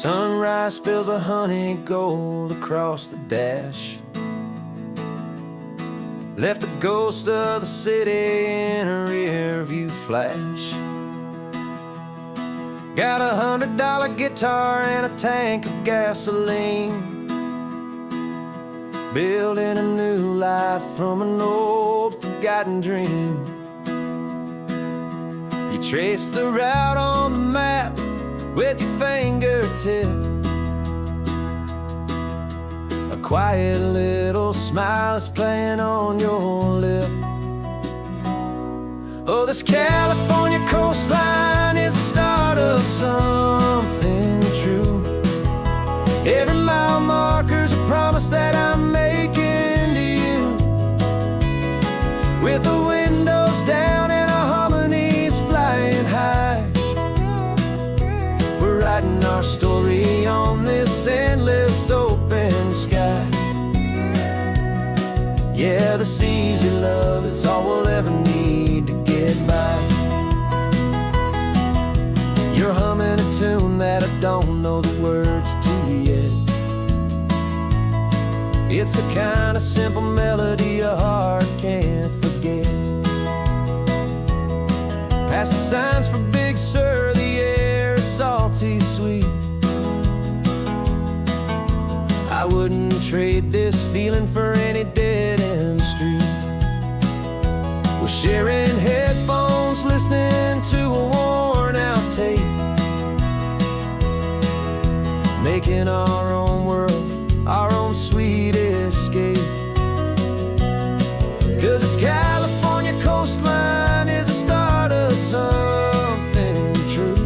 Sunrise spills a honey gold across the dash. Left the ghost of the city in a rear view flash. Got $100 guitar and a tank of gasoline, building a new life from an old forgotten dream. You trace the route on the map with your fingertip. A quiet little smile is playing on your lip. Oh, this California coastline is the start of something true. Every mile marker's a promise that I'm making to you. With the windows down and our harmonies flying high, we're writing our story on this endless open sky. Yeah, this easy love is all we'll ever need to get by. You're humming a tune that I don't know the words to yet. It's the kind of simple melody your heart can't forget. Past the signs for Big Sur, the air is salty sweet. I wouldn't trade this feeling for any dead-end street. We're sharing headphones, listening to a worn-out tape, making our own world, our own sweet escape. 'Cause this California coastline is the start of something true.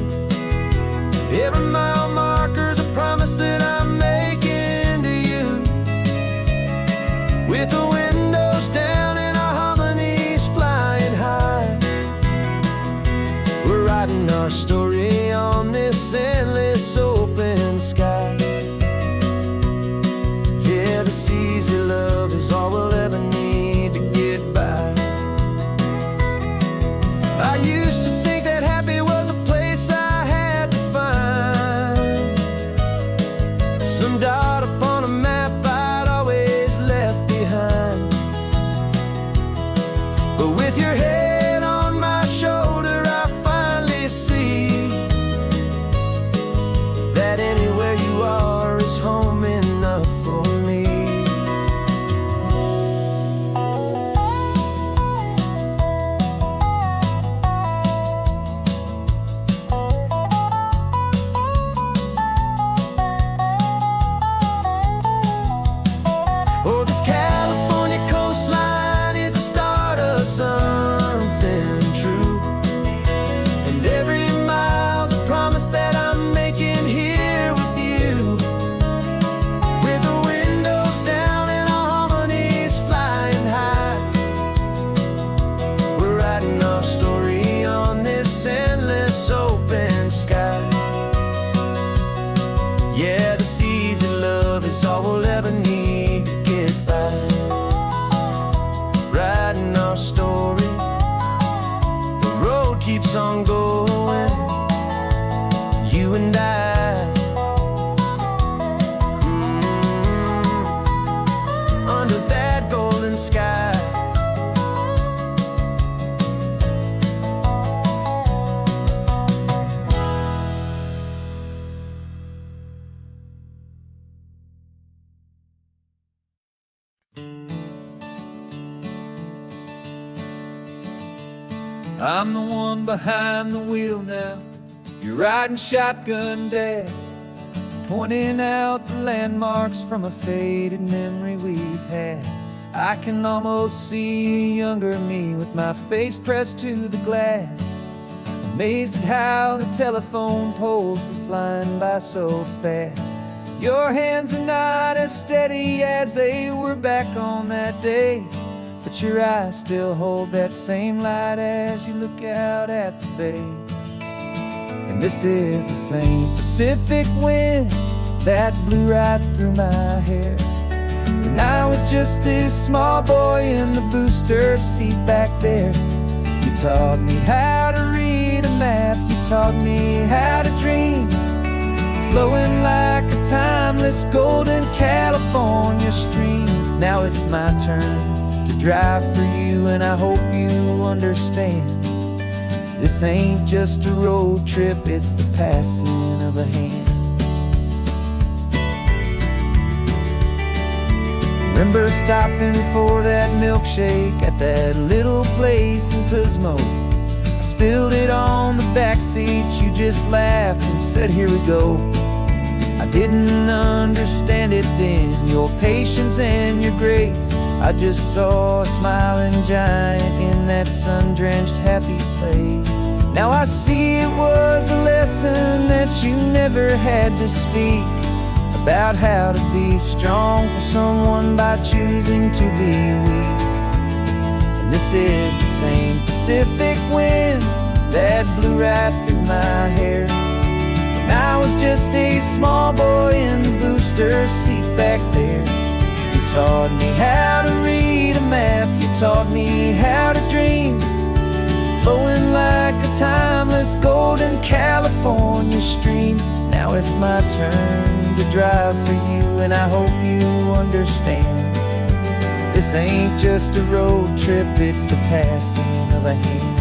Every mile marker's a promise that I'm making to you. With the windows down and our harmonies flying high, we're writing our story on this endless open sky. Yeah, this easy love is all we'll ever need to get by. I used to think that happy was a place I had to find, some dot upon a map I'd always left behind. But with your head on my shoulder, I finally see that anywhere you are is home enough for me. Oh, this California coastline is the start of something true. And every mile's a promise that I'm making here with you. With the windows down and our harmonies flying high, we're writing our story on this endless open sky. Yeah, this easy love is all we'll ever need to get by. Writing our story, the road keeps on going, you and I. Under that golden sky. I'm the one behind the wheel now. You're riding shotgun, Dad, pointing out the landmarks from a faded memory we've had. I can almost see a younger me with my face pressed to the glass, amazed at how the telephone poles were flying by so fast. Your hands are not as steady as they were back on that day, but your eyes still hold that same light as you look out at the bay. And this is the same Pacific wind that blew right through my hair when I was just a small boy in the booster seat back there. You taught me how to read a map, you taught me how to dream, flowing like a timeless golden California stream. Now it's my turn to drive for you, and I hope you understand. This ain't just a road trip, it's the passing of a hand. Remember stopping for that milkshake at that little place in Pismo? I spilled it on the back seat, you just laughed and said, here we go. I didn't understand it then, your patience and your grace. I just saw a smiling giant in that sun-drenched happy place. Now I see it was a lesson that you never had to speak, about how to be strong for someone by choosing to be weak. And this is the same Pacific wind that blew right through my hair when I was just a small boy in the booster seat back there. You taught me how to read a map, you taught me how to dream, flowing like a timeless golden California stream. Now it's my turn to drive for you, and I hope you understand. This ain't just a road trip, it's the passing of a hand.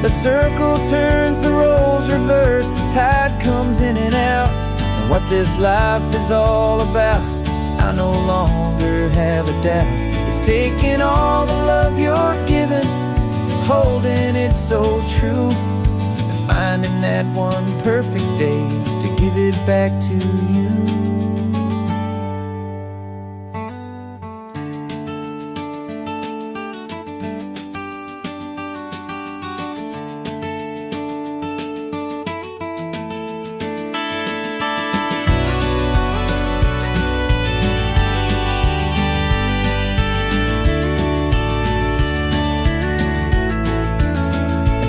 The circle turns, the roles reverse, the tide comes in and out. And what this life is all about, I no longer have a doubt. It's taking all the love you're giving, holding it so true, and finding that one perfect day to give it back to you.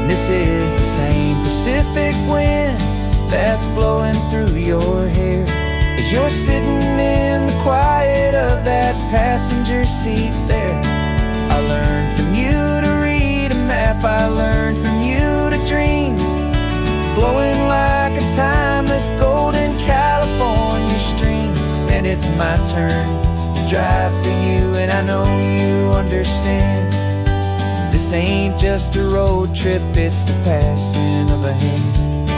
This is the same Pacific wind that's blowing through your hair as you're sitting in the quiet of that passenger seat there. I learned from you to read a map, I learned from you to dream, flowing like a timeless golden California stream. And it's my turn to drive for you, and I know you understand. This ain't just a road trip, it's the passing of a hand.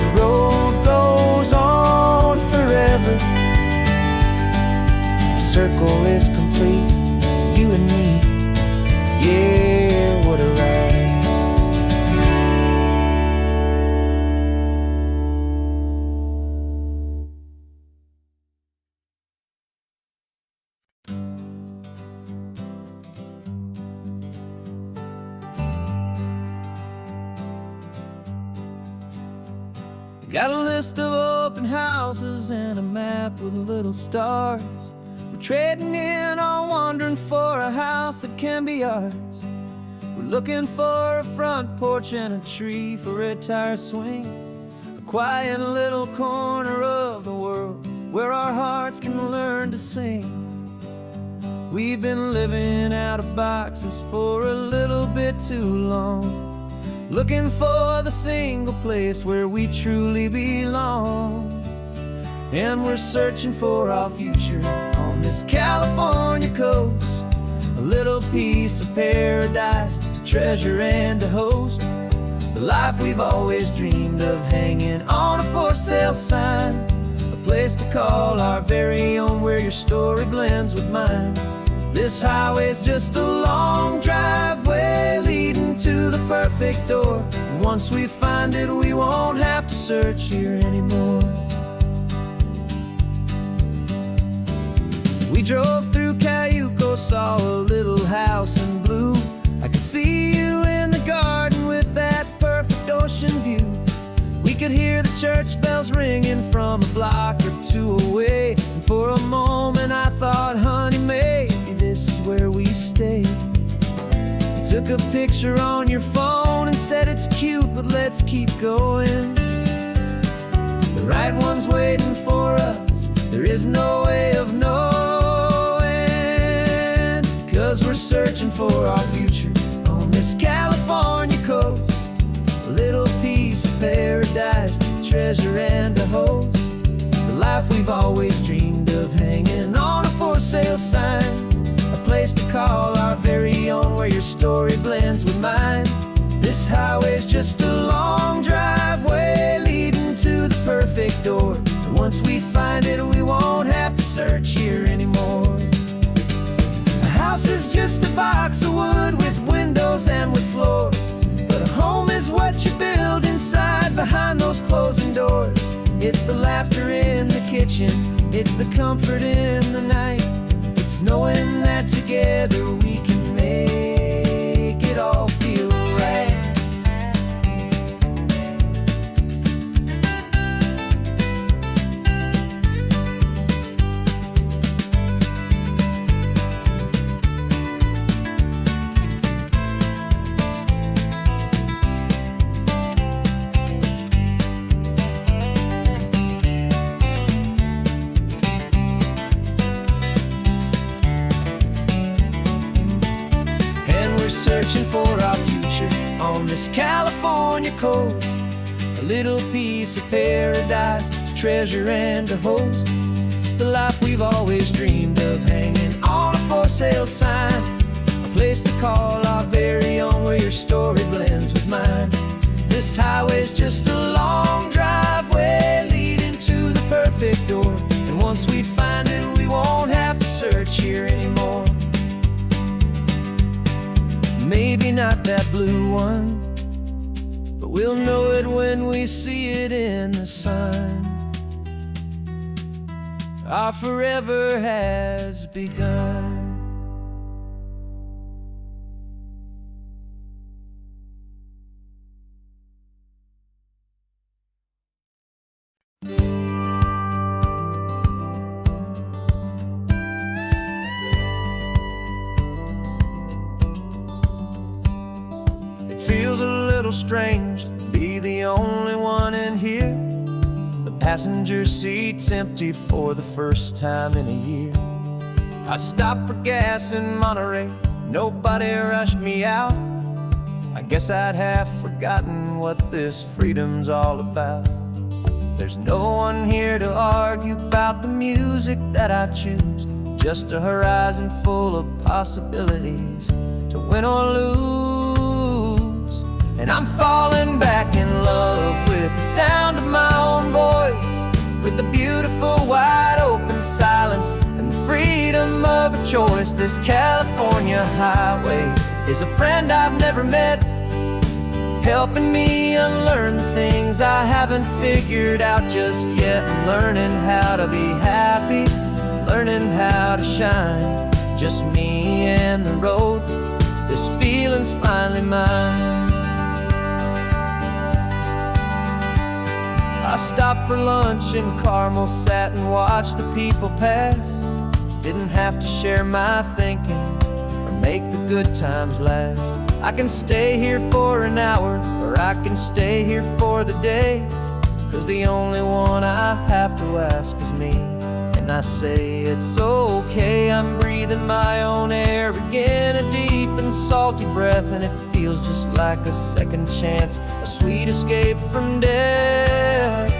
The road goes on forever, the circle is complete, you and me, yeah, what a ride. Got a list of open houses and a map with little stars. We're trading in or wandering for a house that can be ours. We're looking for a front porch and a tree for a tire swing, a quiet little corner of the world where our hearts can learn to sing. We've been living out of boxes for a little bit too long, looking for the single place where we truly belong. And we're searching for our future on this California coast, a little piece of paradise to treasure and to host, the life we've always dreamed of, hanging on a for sale sign, a place to call our very own, where your story blends with mine. This highway's just a long driveway leading to the perfect door, and once we find it, we won't have to search here anymore. We drove through Cayuco, saw a little house in blue. I could see you in the garden with that perfect ocean view. We could hear the church bells ringing from a block or two away, and for a moment I thought, honey, maybe this is where we stay. You took a picture on your phone and said it's cute, but let's keep going. The right one's waiting for us, there is no way of knowing, 'cause we're searching for our future on this California coast, a little piece piece of paradise, a treasure and a host. The life we've always dreamed of, hanging on a for sale sign. A place to call our very own, where your story blends with mine. This highway's just a long driveway leading to the perfect door. And once we find it, we won't have to search here anymore. A house is just a box of wood with windows and with floors. But a home is what you build inside, behind those closing doors. It's the laughter in the kitchen, it's the comfort in the night. It's knowing that together we can make it all feel right. Searching for our future on this California coast. A little piece of paradise, a treasure and a host. The life we've always dreamed of, hanging on a for sale sign. A place to call our very own, where your story blends with mine. This highway's just a long driveway leading to the perfect door. And once we find it, we won't have to search here anymore. Maybe not that blue one, but we'll know it when we see it in the sun. Our forever has begun. Feels a little strange to be the only one in here. The passenger seat's empty for the first time in a year. I stopped for gas in Monterey, nobody rushed me out. I guess I'd have forgotten what this freedom's all about. There's no one here to argue about the music that I choose, just a horizon full of possibilities to win or lose. And I'm falling back in love with the sound of my own voice, with the beautiful wide open silence and the freedom of a choice. This California highway is a friend I've never met, helping me unlearn the things I haven't figured out just yet. I'm learning how to be happy, learning how to shine, just me and the road. This feeling's finally mine. I stopped for lunch in Carmel, sat and watched the people pass. Didn't have to share my thinking or make the good times last. I can stay here for an hour, or I can stay here for the day, 'cause the only one I have to ask is me. And I say it's okay, I'm breathing my own air again, a deep and salty breath, and it feels just like a second chance, a sweet escape from death.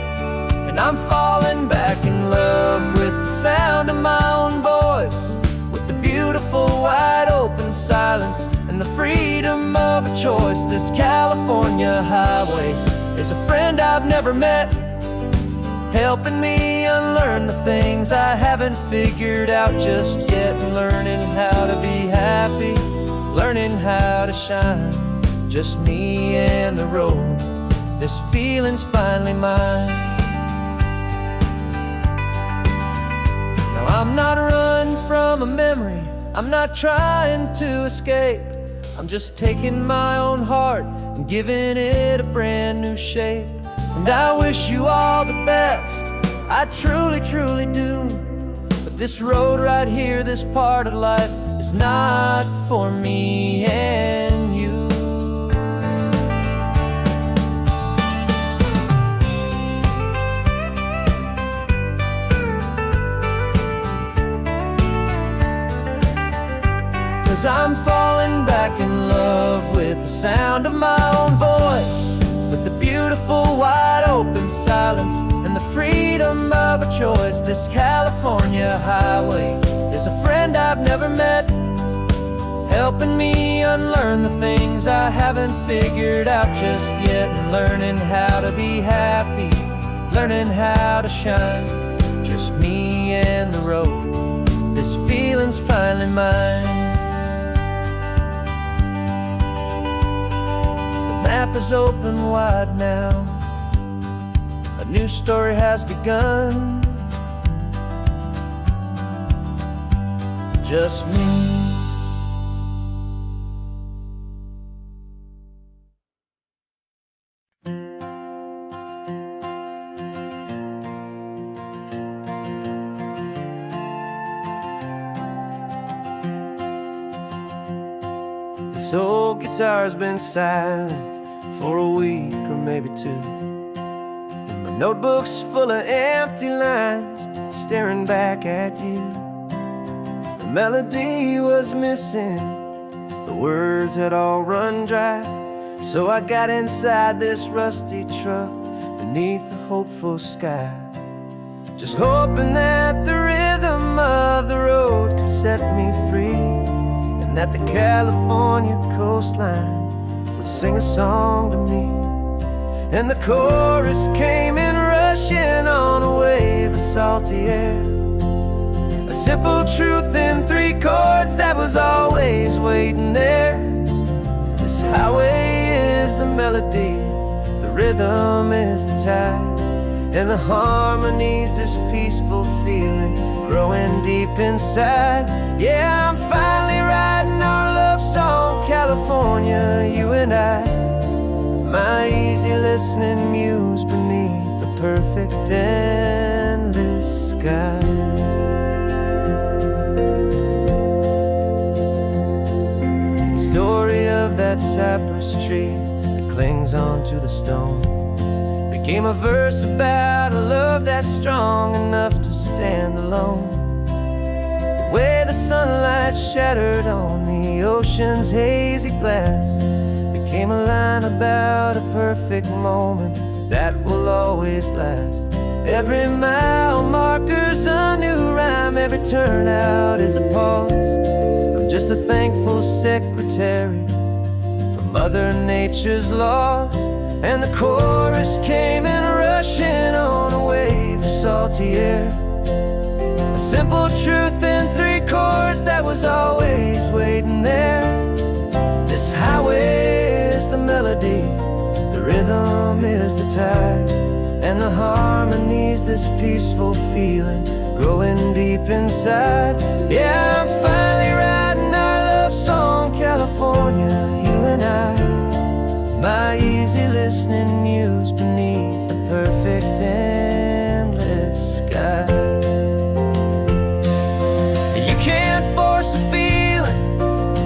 And I'm falling back in love with the sound of my own voice, with the beautiful wide open silence and the freedom of a choice. This California highway is a friend I've never met, helping me unlearn the things I haven't figured out just yet. Learning how to be happy, learning how to shine, just me and the road. This feeling's finally mine. Now I'm not running from a memory, I'm not trying to escape. I'm just taking my own heart and giving it a brand new shape. And I wish you all the best, I truly, truly do. But this road right here, this part of life, is not for me and you. 'Cause I'm falling back in love with the sound of my own voice, with the beauty beautiful wide open silence and the freedom of a choice. This California highway is a friend I've never met, helping me unlearn the things I haven't figured out just yet, and learning how to be happy, learning how to shine, just me and the road. This feeling's finally mine. The map is open wide now, a new story has begun. Just me. This old guitar's been silent for a week or maybe two, and my notebook's full of empty lines staring back at you. The melody was missing, the words had all run dry, so I got inside this rusty truck beneath a hopeful sky, just hoping that the rhythm of the road could set me free, and that the California coastline would sing a song to me. And the chorus came in rushing on a wave of salty air, a simple truth in 3 chords that was always waiting there. This highway is the melody, the rhythm is the tide, and the harmony's this peaceful feeling growing deep inside. Yeah, I'm finally writing our love song, California, you and I, my easy listening muse beneath the perfect endless sky. The story of that cypress tree that clings onto the stone became a verse about a love that's strong enough to stand alone. The way the sunlight shattered on the ocean's hazy glass became a line about a perfect moment that will always last. Every mile marker's a new rhyme, every turnout is a pause. I'm just a thankful secretary for Mother Nature's laws. And the chorus came in rushing on a wave of salty air, a simple truth in 3 chords that was always waiting there. This highway is the melody, the rhythm is the tide, and the harmony's this peaceful feeling growing deep inside. Yeah, I'm finally writing our love song, California, you and I, my easy listening muse beneath the perfect endless sky. You can't force a feeling,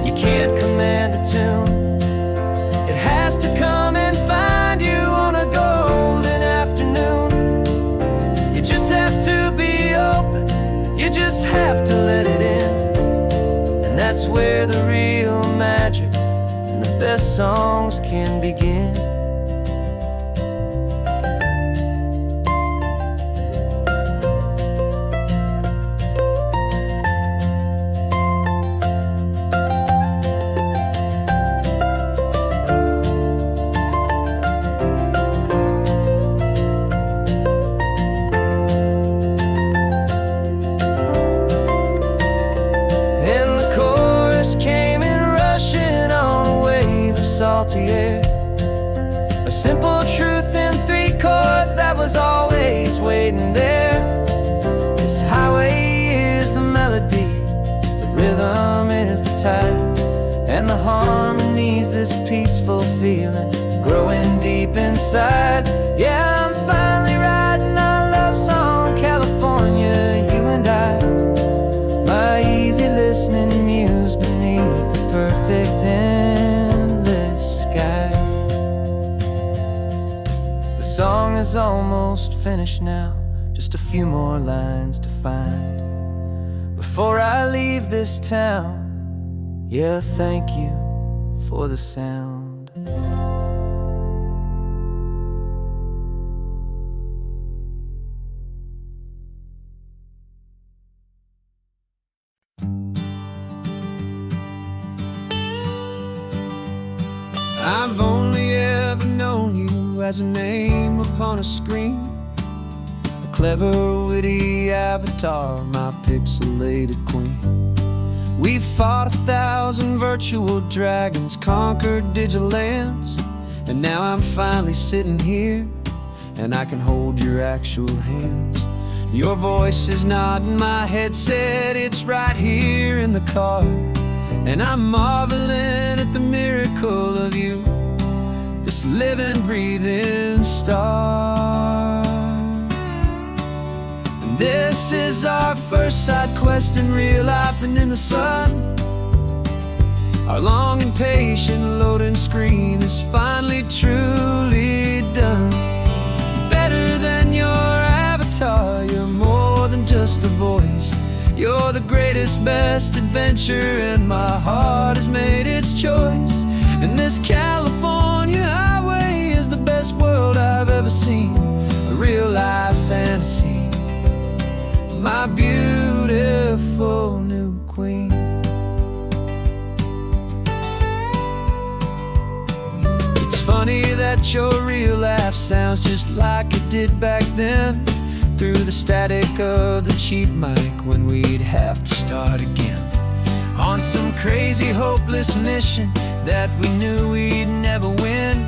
you can't command a tune. It has to come and find you on a golden afternoon. You just have to be open, you just have to let it in, and that's where the real magic, the best songs can begin. And the chorus came in rushing on a wave of salty air, a simple truth in 3 chords that was always waiting there. This highway is the melody, the rhythm is the tide, and the harmony's this peaceful feeling growing deep inside. Yeah, I'm finally writing our love song, California, you and I, my easy listening muse beneath the perfect endless sky. The song is almost finished now, just a few more lines to find before I leave this town. Yeah, thank you for the sound. I've only ever known you as a name upon a screen, a clever, witty avatar, my pixelated queen. We've fought 1,000 virtual dragons, conquered digital lands, and now I'm finally sitting here, and I can hold your actual hands. Your voice is not in my headset, it's right here in the car, and I'm marveling at the miracle of you, this living, breathing star. And this is our first side quest in real life and in the sun. Our long and patient loading screen is finally truly done. Better than your avatar, you're more than just a voice. You're the greatest, best adventure, and my heart has made its choice. And this California highway is the best world I've ever seen, a real life fantasy, my beautiful new queen. It's funny that your real life sounds just like it did back then, through the static of the cheap mic when we'd have to start again, on some crazy hopeless mission that we knew we'd never win.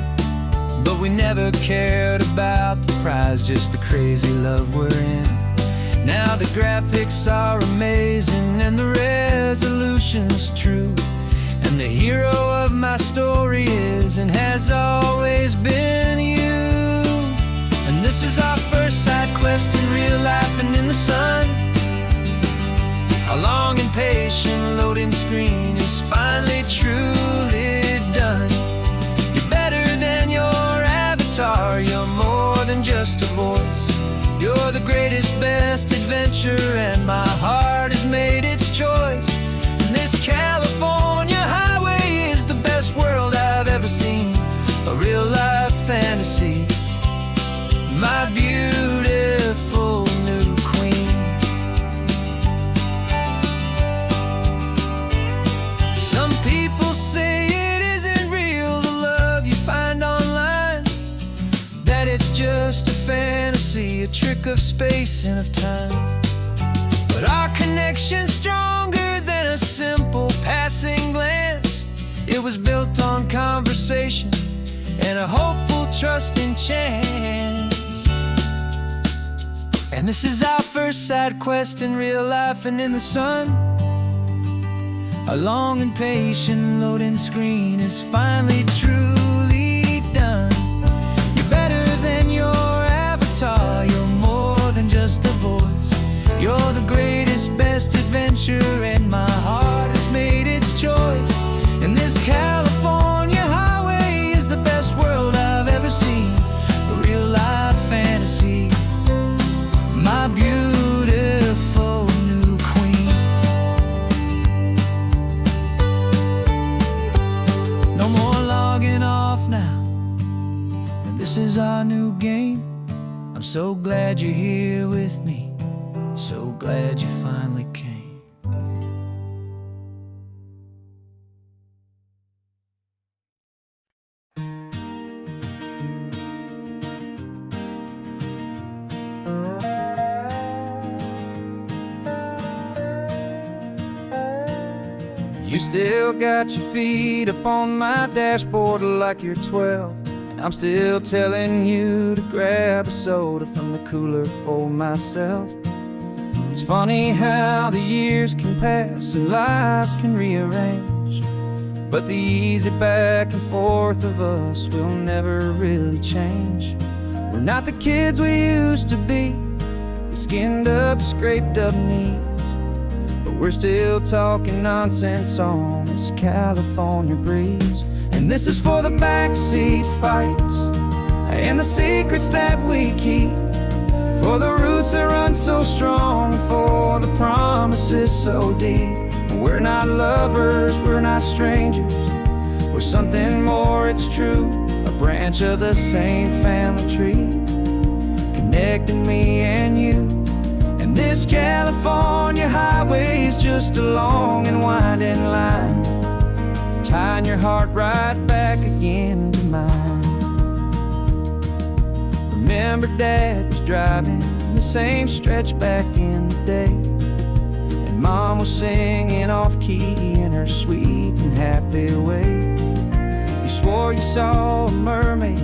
But we never cared about the prize, just the crazy love we're in. Now the graphics are amazing and the resolution's true, and the hero of my story is and has always been you. And this is our first side quest in real life and in the sun. Our long and patient loading screen is finally truly done. You're better than your avatar, you're more than just a voice. You're the greatest, best adventure, and my heart has made its choice. And this California highway is the best world I've ever seen, a real life fantasy, my beautiful new queen. Some people say it isn't real, the love you find online, that it's just a fantasy, a trick of space and of time. But our connection's stronger than a simple passing glance. It was built on conversation and a hopeful, trusting chance. And this is our first side quest in real life and in the sun. Our long and patient loading screen is finally truly done. You're better than your avatar, you're more than just a voice. You're the greatest, best adventure, and my heart has made its choice. And this California highway is the best world I've ever seen, a real life fantasy, my beautiful new queen. No more logging off now, and this is our new game. I'm so glad you're here with me, so glad you finally came. You still got your feet up on my dashboard like you're 12, and I'm still telling you to grab a soda from the cooler for myself. It's funny how the years can pass and lives can rearrange, but the easy back and forth of us will never really change. We're not the kids we used to be, with skinned up, scraped up knees, but we're still talking nonsense on this California breeze. And this is for the backseat fights and the secrets that we keep, for the roots that run so strong, for the promises so deep. We're not lovers, we're not strangers, we're something more, it's true, a branch of the same family tree, connecting me and you. And this California highway is just a long and winding line, tying your heart right back again to mine. Remember Dad was driving the same stretch back in the day, and Mom was singing off-key in her sweet and happy way. You swore you saw a mermaid,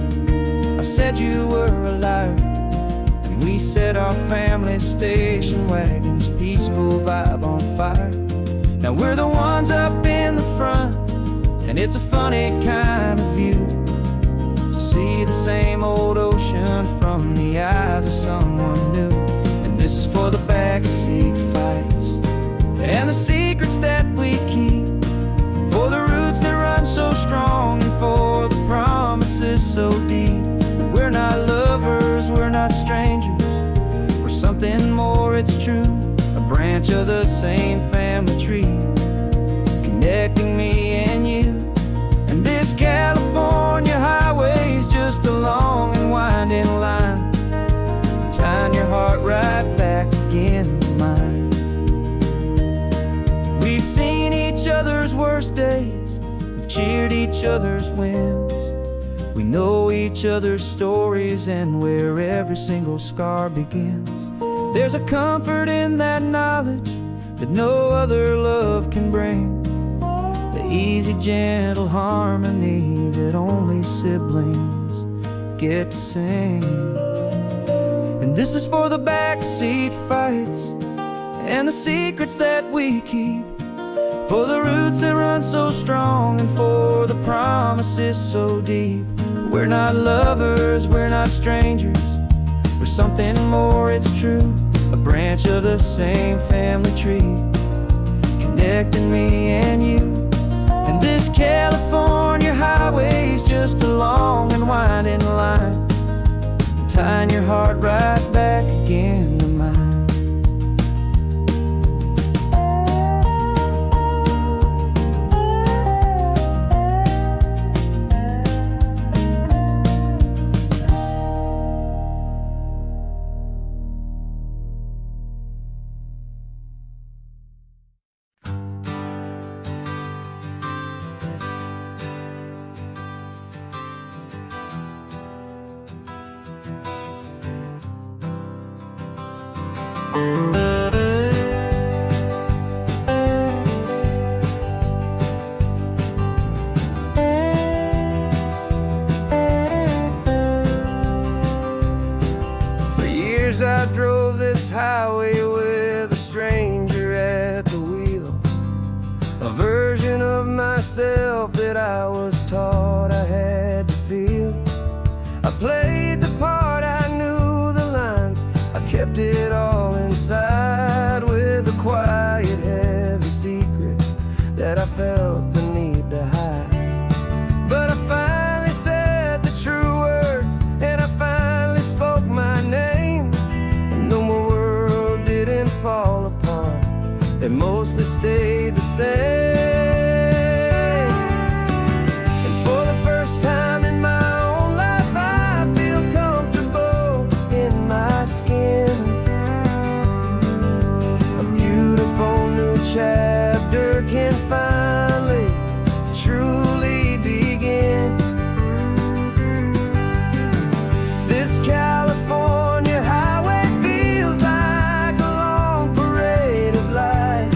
I said you were a liar, and we set our family station wagon's peaceful vibe on fire. Now we're the ones up in the front, and it's a funny kind of view to see the same old ocean from the eyes of someone new. And this is for the backseat fights and the secrets that we keep, for the roots that run so strong and for the promises so deep. We're not lovers, we're not strangers, we're something more, it's true. A branch of the same family tree, connecting me and you. And this California highway is just a long and winding line, tying your heart right back again to mine. We've seen each other's worst days, we've cheered each other's wins. We know each other's stories and where every single scar begins. There's a comfort in that knowledge that no other love can bring, the easy, gentle harmony that only siblings get to sing. And this is for the backseat fights and the secrets that we keep, for the roots that run so strong and for the promises so deep. We're not lovers, we're not strangers, we're something more, it's true. A branch of the same family tree, connecting me and you. And this California highway is just a long and winding line, tying your heart right back again to mine. For years I drove this highway with a stranger at the wheel, a version of myself that I was taught I had to feel. I played the part, I knew the lines, I kept it all inside with a quiet, heavy secret that I felt the need to hide. But I finally said the true words, and I finally spoke my name, and though my world didn't fall apart, it mostly stayed the same. And for the first time in my own life, I feel comfortable in my skin. A beautiful new chapter can finally truly begin. This California highway feels like a long parade of light,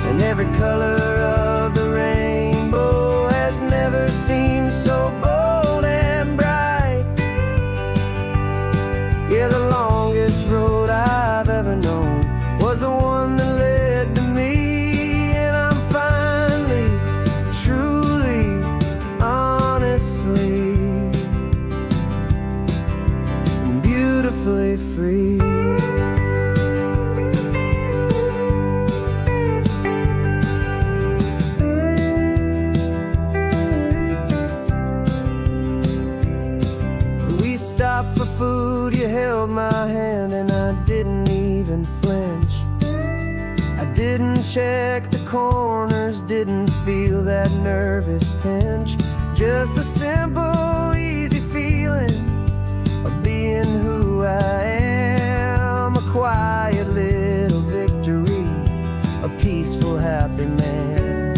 and every color of the rainbow has never seemed so bold and bright. Yeah, the longest road I've ever known was the one that led to me, and I'm finally, truly, honestly, beautifully free. We stopped for food, you held my hand, and I didn't even flinch. I didn't check the corners, didn't feel that nervous pinch. Just a simple, easy feeling of being who I am. A quiet little victory, a peaceful, happy man.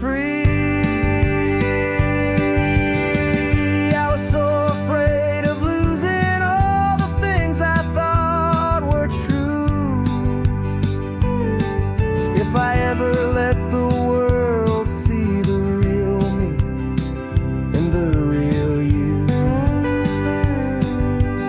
free. I was so afraid of losing all the things I thought were true. If I ever let the world see the real me and the real you.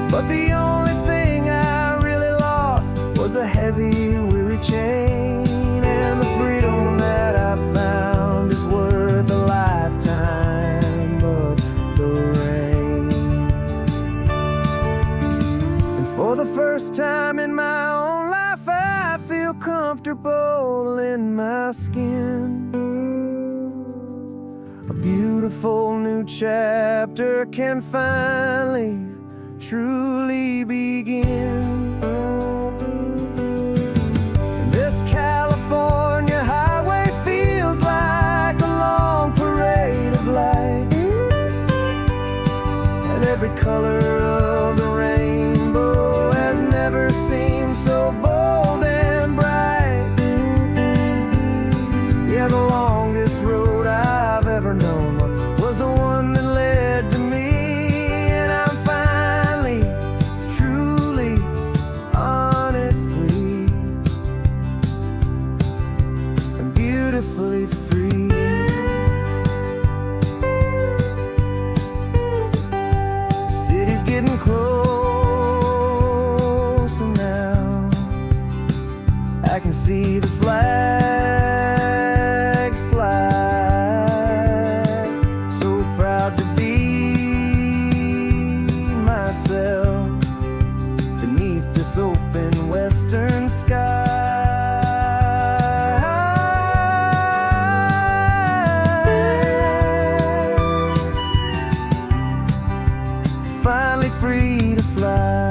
But the only thing I really lost was a heavy, weary chain, and the freedom that I found is worth a lifetime of the rain. And for the first time in my own life, I feel comfortable in my skin. A beautiful new chapter can finally, truly begin. This California highway feels like a long parade of light, and every color of the rainbow has never seemed so bold and bright. Yeah, the longest road I've ever known was the one that led to me, and I'm finally, truly, honestly, and beautifully free. The city's getting closer now. I can see the flags fly. So proud to be myself beneath this open western sky. Finally free to fly.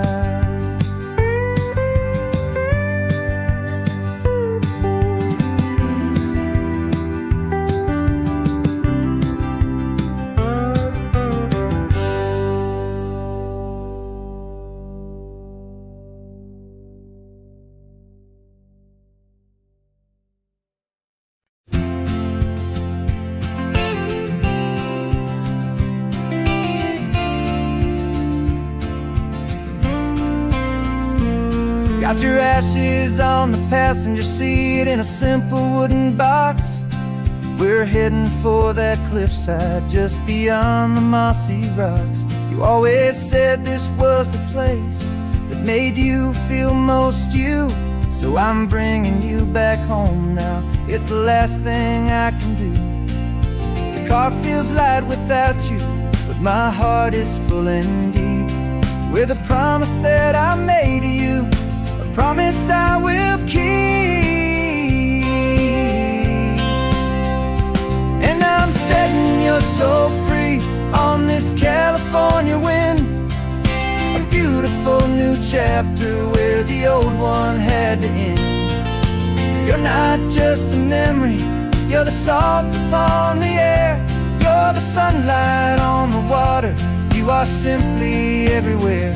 Got your ashes on the passenger seat in a simple wooden box. We're heading for that cliffside just beyond the mossy rocks. You always said this was the place that made you feel most you. So I'm bringing you back home now. It's the last thing I can do. The car feels light without you, but my heart is full and deep with a promise that I made to you. Promise I will keep. And I'm setting your soul free on this California wind. A beautiful new chapter where the old one had to end. You're not just a memory, you're the salt upon the air. You're the sunlight on the water, you are simply everywhere.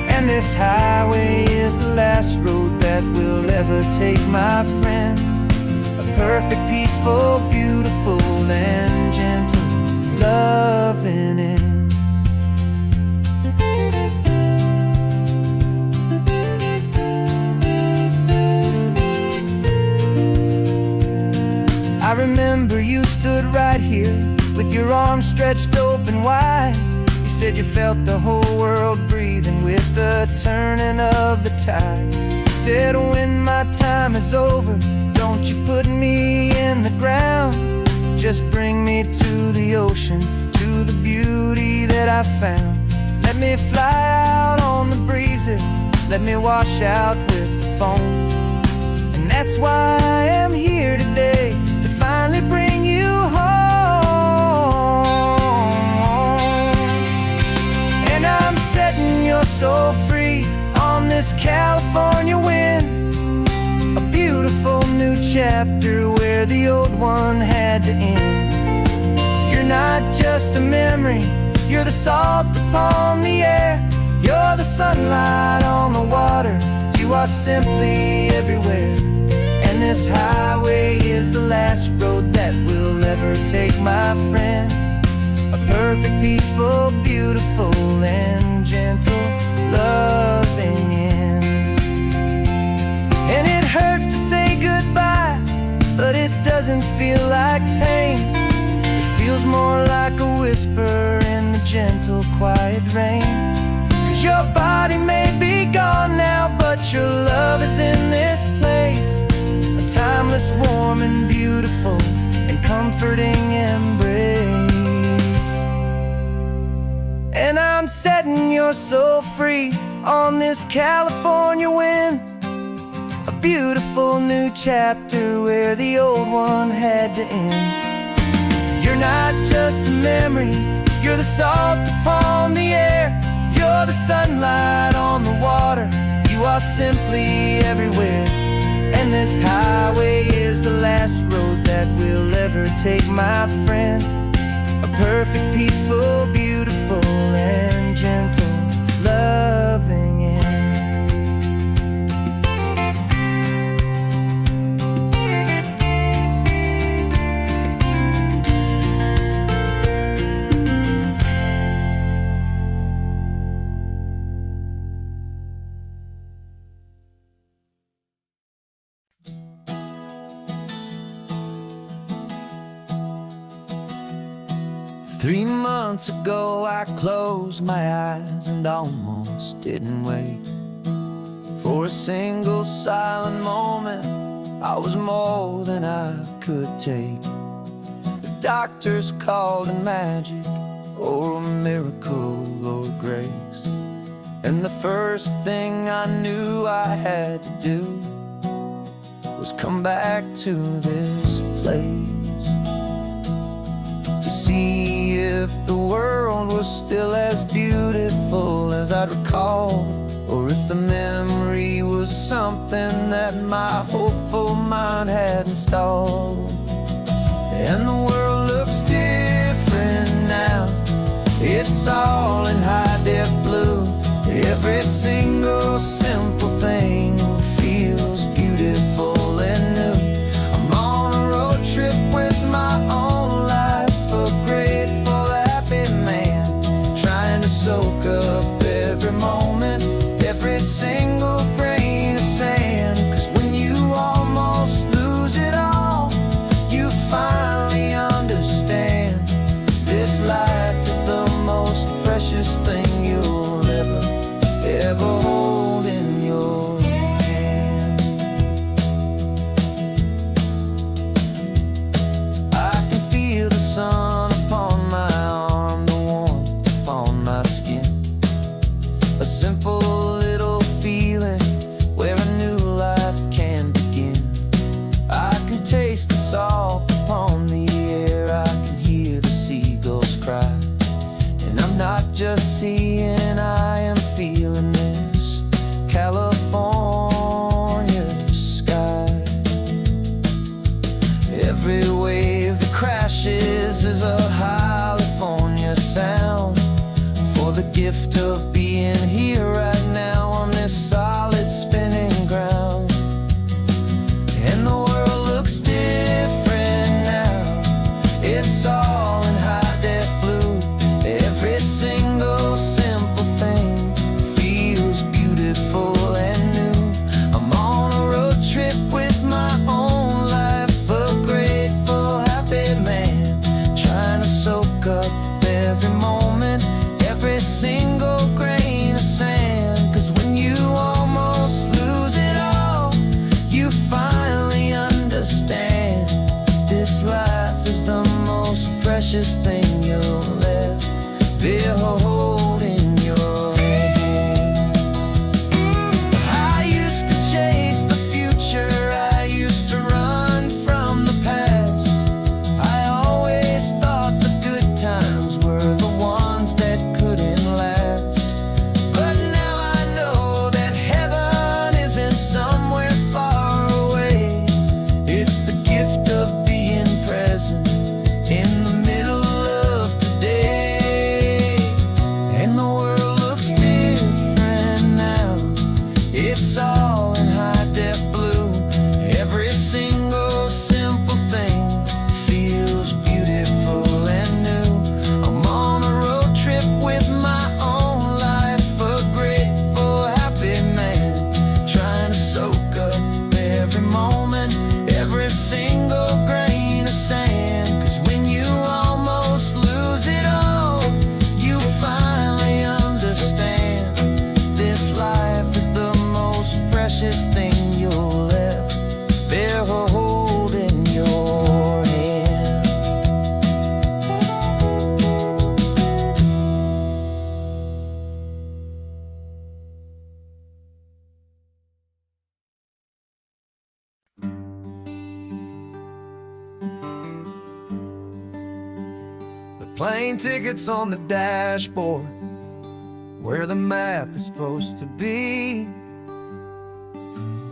And this highway is the last road that we'll ever take, my friend. A perfect, peaceful, beautiful, and gentle, loving end. I remember you stood right here with your arms stretched open wide. You said you felt the whole world breathing with the turning of the tide. You said when my time is over, don't you put me in the ground. Just bring me to the ocean, to the beauty that I found. Let me fly out on the breezes, let me wash out with the foam. And that's why I am here today, to finally bring you home. I'm setting your soul free on this California wind. A beautiful new chapter where the old one had to end. You're not just a memory, you're the salt upon the air. You're the sunlight on the water, you are simply everywhere. And this highway is the last road that we'll ever take, my friend. A perfect, peaceful, beautiful, and gentle, loving end. And it hurts to say goodbye, but it doesn't feel like pain. It feels more like a whisper in the gentle, quiet rain. 'Cause your body may be gone now, but your love is in this place. A timeless, warm, and beautiful, and comforting embrace. And I'm setting your soul free on this California wind. A beautiful new chapter where the old one had to end. You're not just a memory, you're the salt upon the air. You're the sunlight on the water, you are simply everywhere. And this highway is the last road that we'll ever take, my friend. A perfect, peaceful, beautiful, and gentle, loving end. Three months ago I closed my eyes and almost didn't wake. For a single silent moment, I was more than I could take. The doctors called it magic, or a miracle, or grace. And the first thing I knew I had to do was come back to this place, to see if the world was still as beautiful as I'd recall, or if the memory was something that my hopeful mind had installed. And the world looks different now, it's all in high-def blue. Every single simple thing feels beautiful and new. I'm on a road trip with my own life, a grateful, happy man, trying to soak up every moment, every single grain of sand. 'Cause when you almost lose it all, you finally understand this life is the most precious thing you'll ever hold in your hand. I can feel the sun upon my arm, the warmth upon my skin. A simple little feeling where a new life can begin. I can taste the salt upon the air, I can hear the seagulls cry. And I'm not just seeing, I am feeling this California sky. Every wave that crashes is a California sound, for the gift of being here right now on this solid spinning ground. And the world looks different now, it's all in high-def blue. Every single simple thing feels beautiful and new. I'm on a road trip with my own life, a grateful, happy man, trying to soak up every moment, every single grain of sand. 'Cause when you almost lose it all, you finally understand this life is the most precious thing you'll ever hold in your hand. I used to chase the future, I used to run from the past. I always thought the good times were the ones that couldn't last. But now I know that heaven isn't somewhere far away. It's the gift of being present in the middle of today. plane tickets on the dashboard, where the map is supposed to be.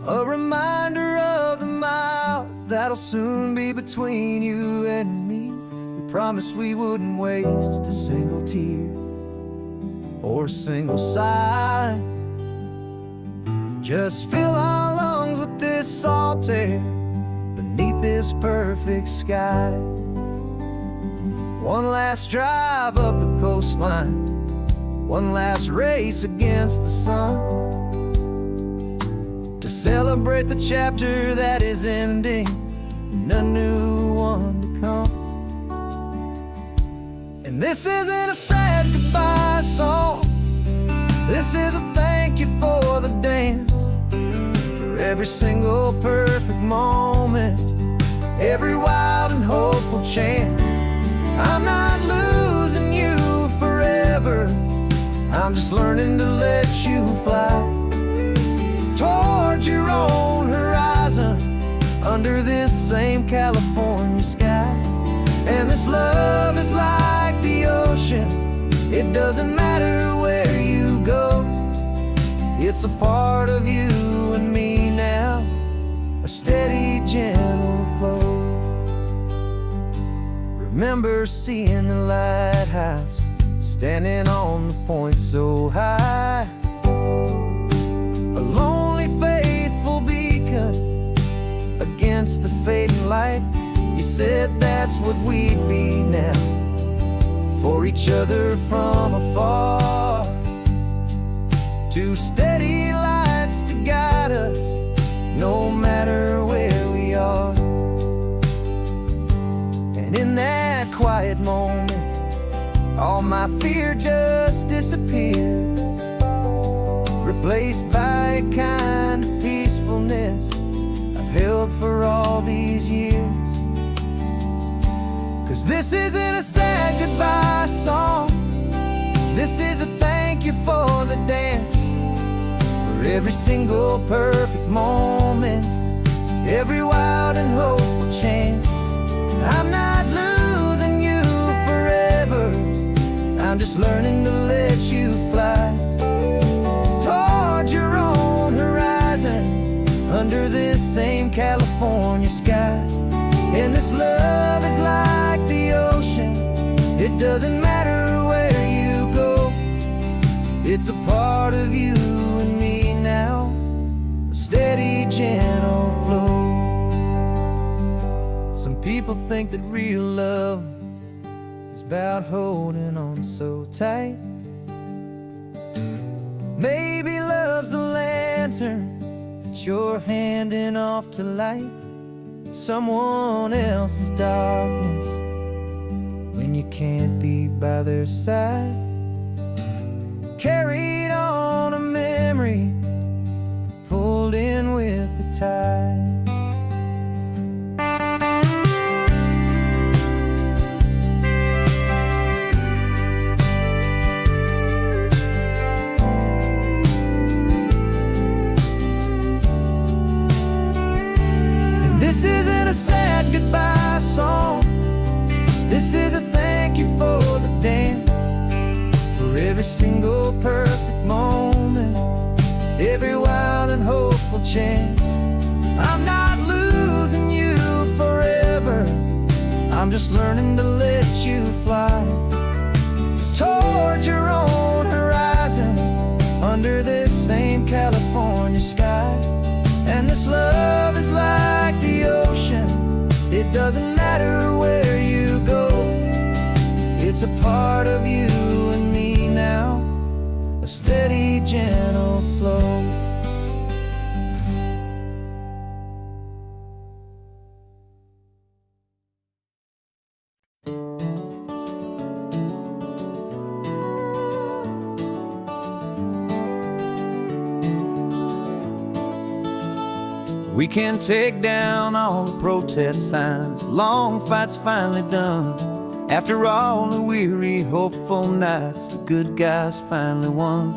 A reminder of the miles that'll soon be between you and me. We promised we wouldn't waste a single tear or a single sigh. Just fill our lungs with this salt air beneath this perfect sky. One last drive up the coastline, one last race against the sun, to celebrate the chapter that is ending and a new one to come. And this isn't a sad goodbye song, this is a thank you for the dance, for every single perfect moment, every wild and hopeful chance. I'm not losing you forever, I'm just learning to let you fly towards your own horizon, under this same California sky. And this love is like the ocean, it doesn't matter where you go, it's a part of you and me now, a steady, gentle flow. Remember seeing the lighthouse, standing on the point so high, a lonely, faithful beacon against the fading light. You said that's what we'd be now, for each other from afar. Two steady lights to guide us, no matter where we are. And in that quiet moment, all my fear just disappeared, replaced by a kind of peacefulness I've held for all these years. 'Cause this isn't a sad goodbye song, this is a thank you for the dance, for every single perfect moment, every wild and hopeful chance. I'm not losing you forever, I'm just learning to let you fly towards your own horizon, under this same California sky. And this love is like the ocean, it doesn't matter where you go, it's a part of you and me now, a steady, gentle flow. Some people think that real love is about holding on so tight. Maybe love's a lantern that you're handing off to light someone else's darkness when you can't be by their side. Carried on a memory, pulled in with the tide. This isn't a sad goodbye song, this is a thank you for the dance, for every single perfect moment, every wild and hopeful chance. I'm not losing you forever, I'm just learning to let you fly towards your own horizon, under this same California sky. And this love is like the ocean, it doesn't matter where you go, it's a part of you and me now, a steady, gentle flow. We can take down all the protest signs, long fights finally done. After all the weary, hopeful nights, the good guys finally won.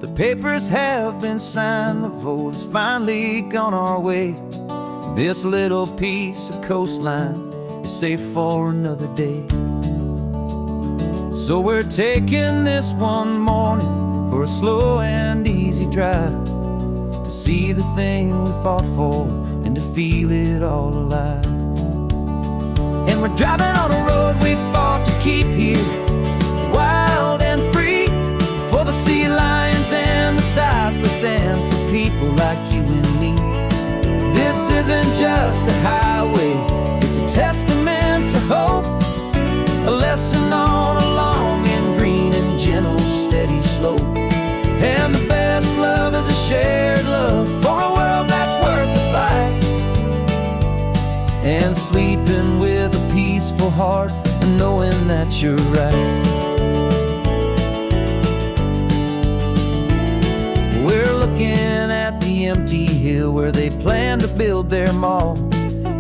The papers have been signed, the vote has finally gone our way. This little piece of coastline is safe for another day. So we're taking this one morning for a slow and easy drive, to see the thing we fought for and to feel it all alive. And we're driving on a road we fought to keep here, wild and free, for the sea lions and the cypress and for people like you and me. This isn't just a highway, it's a testament to hope, a lesson on a long and green and gentle steady slope. And the best love is a shared love for a world that's worth the fight, and sleeping with a peaceful heart and knowing that you're right. We're looking at the empty hill where they plan to build their mall,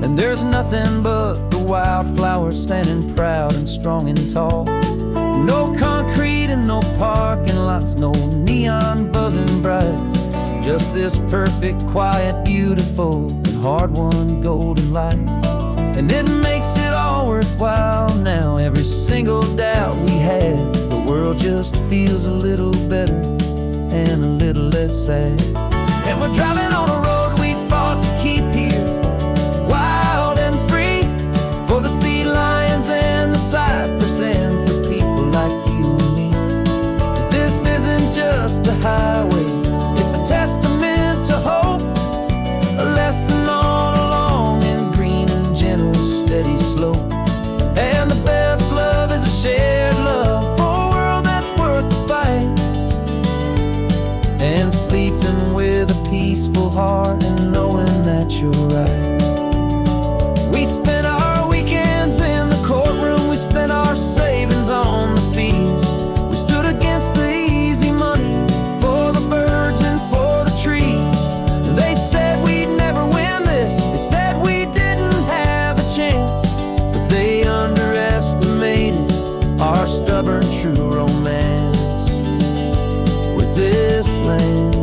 and there's nothing but the wildflowers standing proud and strong and tall. No concrete and no parking lots, no neon buzzing bright, just this perfect, quiet, beautiful, and hard-won golden light. And it makes it all worthwhile now, every single doubt we had. The world just feels a little better and a little less sad. And we're driving on a road we fought to keep here, wild and free, for the sea lions and the cypress and for people like you and me. This isn't just a highway, it's a testament to hope, a lesson on a long and green and gentle steady slope. And the best love is a shared love for a world that's worth the fight, and sleeping with a peaceful heart and knowing that you're right. We spent our weekends in the courtroom, we spent our savings on the fees. We stood against the easy money for the birds and for the trees. They said we'd never win this, they said we didn't have a chance, but they underestimated our stubborn true romance with this land.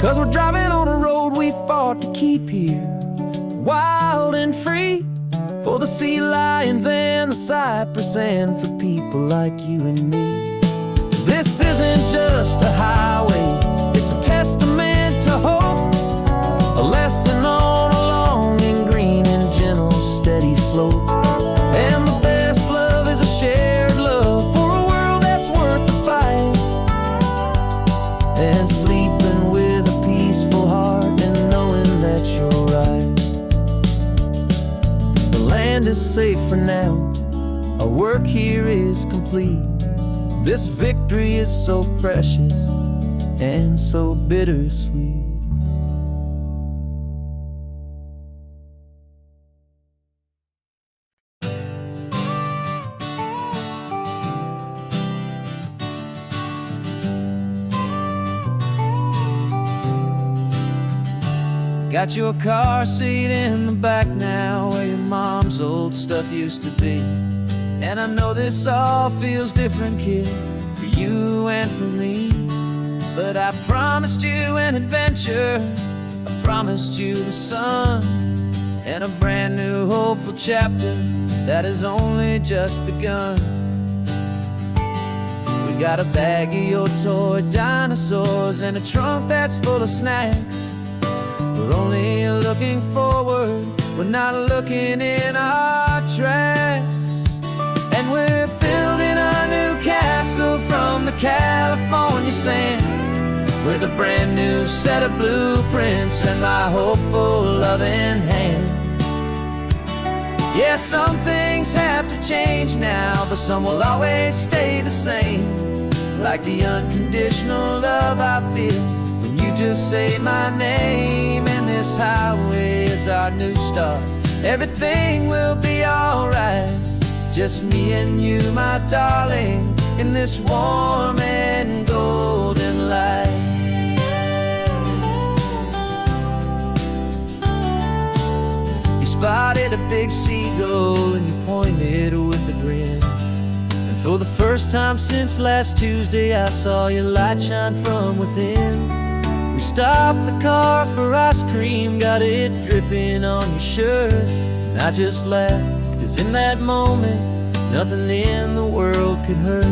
'Cause we're driving on a road we fought to keep here, wild and free, for the sea lions and the cypress and for people like you and me. This isn't just a highway, it's a testament to hope, a lesson on a long and green and gentle steady slope. And the best love is a shared love for a world that's worth the fight, and sleeping with a peaceful heart and knowing that you're right. The land is safe for now, our work here is complete. This victory is so precious and so bittersweet. Got your car seat in the back now, where your mom's old stuff used to be. And I know this all feels different, kid, for you and for me. But I promised you an adventure, I promised you the sun, and a brand new hopeful chapter that has only just begun. We got a bag of your toy dinosaurs and a trunk that's full of snacks. We're only looking forward, we're not looking in our tracks. And we're building a new castle from the California sand, with a brand new set of blueprints and my hopeful loving hand. Yeah, some things have to change now, but some will always stay the same, like the unconditional love I feel when you just say my name. And this highway is our new start, everything will be alright, just me and you, my darling, in this warm and golden light. You spotted a big seagull and you pointed with a grin, and for the first time since last Tuesday I saw your light shine from within. We stopped the car for ice cream, got it dripping on your shirt, and I just laughed 'cause in that moment, nothing in the world could hurt.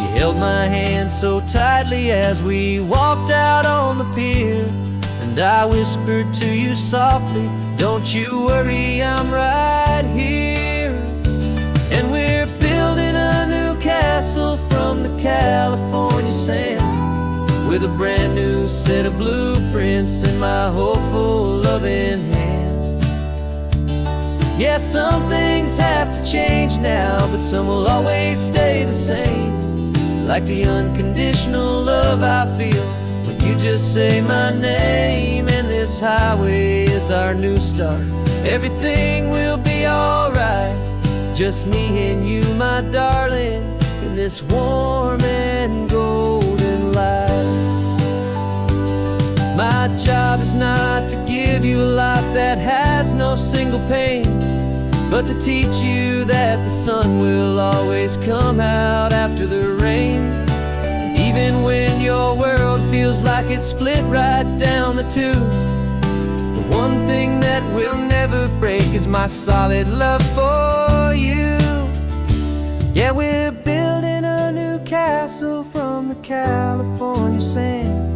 You held my hand so tightly as we walked out on the pier, and I whispered to you softly, don't you worry, I'm right here. And we're building a new castle from the California sand, with a brand new set of blueprints in my hopeful, loving hand. Yeah, some things have to change now, but some will always stay the same, like the unconditional love I feel when you just say my name. And this highway is our new start. Everything will be alright, just me and you, my darling, in this warm and golden light. My job is not to give you a life that has no single pain, but to teach you that the sun will always come out after the rain. Even when your world feels like it's split right down the two, the one thing that will never break is my solid love for you. Yeah, we're building a new castle from the California sand,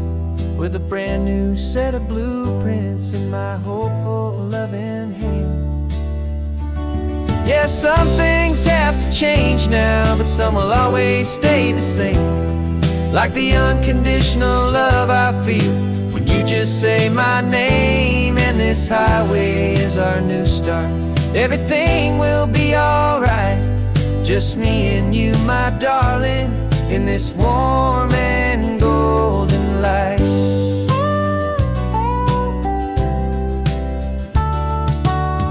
with a brand new set of blueprints in my hopeful, loving hand. Yeah, some things have to change now, but some will always stay the same, like the unconditional love I feel when you just say my name. And this highway is our new start. Everything will be alright, just me and you, my darling, in this warm and golden light.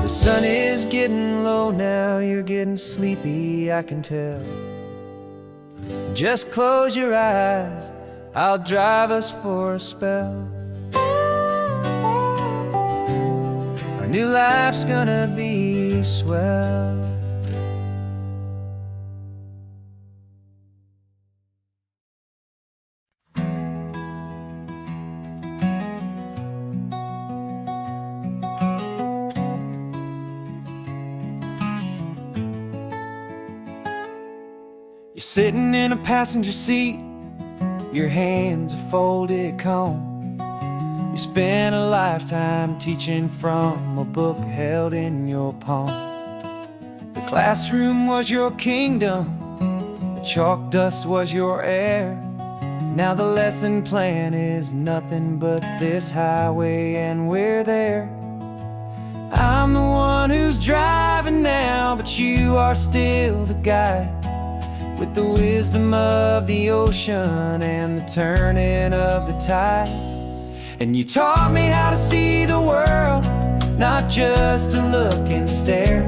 The sun is getting low now, you're getting sleepy, I can tell. Just close your eyes, I'll drive us for a spell. Our new life's gonna be swell. You're sitting in a passenger seat, your hands are folded calm. You spent a lifetime teaching from a book held in your palm. The classroom was your kingdom, the chalk dust was your air. Now the lesson plan is nothing but this highway, and we're there. I'm the one who's driving now, but you are still the guide, with the wisdom of the ocean and the turning of the tide. And you taught me how to see the world, not just to look and stare.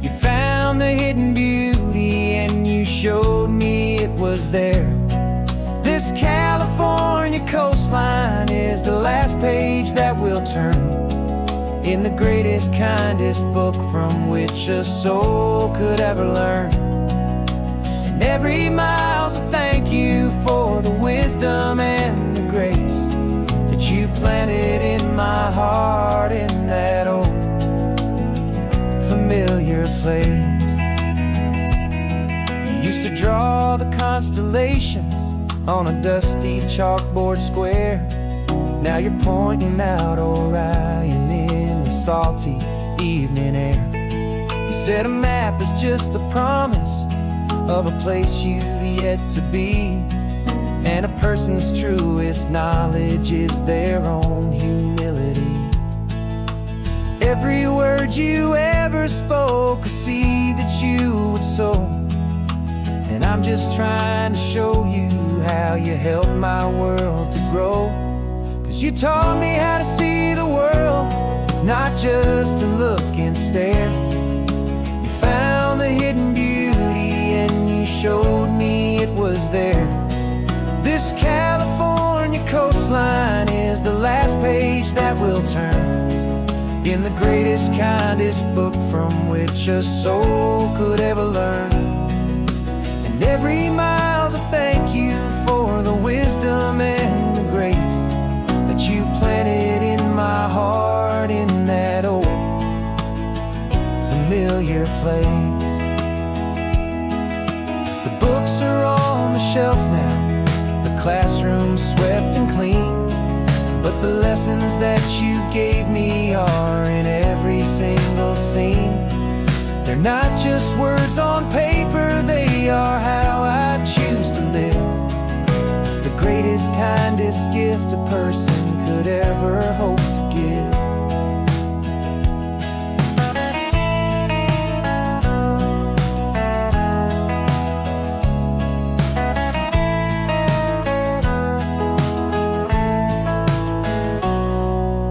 You found the hidden beauty and you showed me it was there. This California coastline is the last page that we'll turn in the greatest, kindest book from which a soul could ever learn. And every mile's a thank you for the wisdom and the grace that you planted in my heart in that old familiar place. You used to draw the constellations on a dusty chalkboard square. Now you're pointing out Orion in the salty evening air. You said a map is just a promise of a place you've yet to be, and a person's truest knowledge is their own humility. Every word you ever spoke, a seed that you would sow, and I'm just trying to show you how you helped my world to grow. 'Cause you taught me how to see the world, not just to look and stare. You found the hidden beauty and you showed me it was there. This California coastline is the last page that we'll turn in the greatest, kindest book from which a soul could ever learn. And every mile's a thank you for the wisdom and the grace that you planted in my heart in that old place. The books are on the shelf now, the classroom's swept and clean, but the lessons that you gave me are in every single scene. They're not just words on paper, they are how I choose to live. The greatest, kindest gift a person could ever hope to give.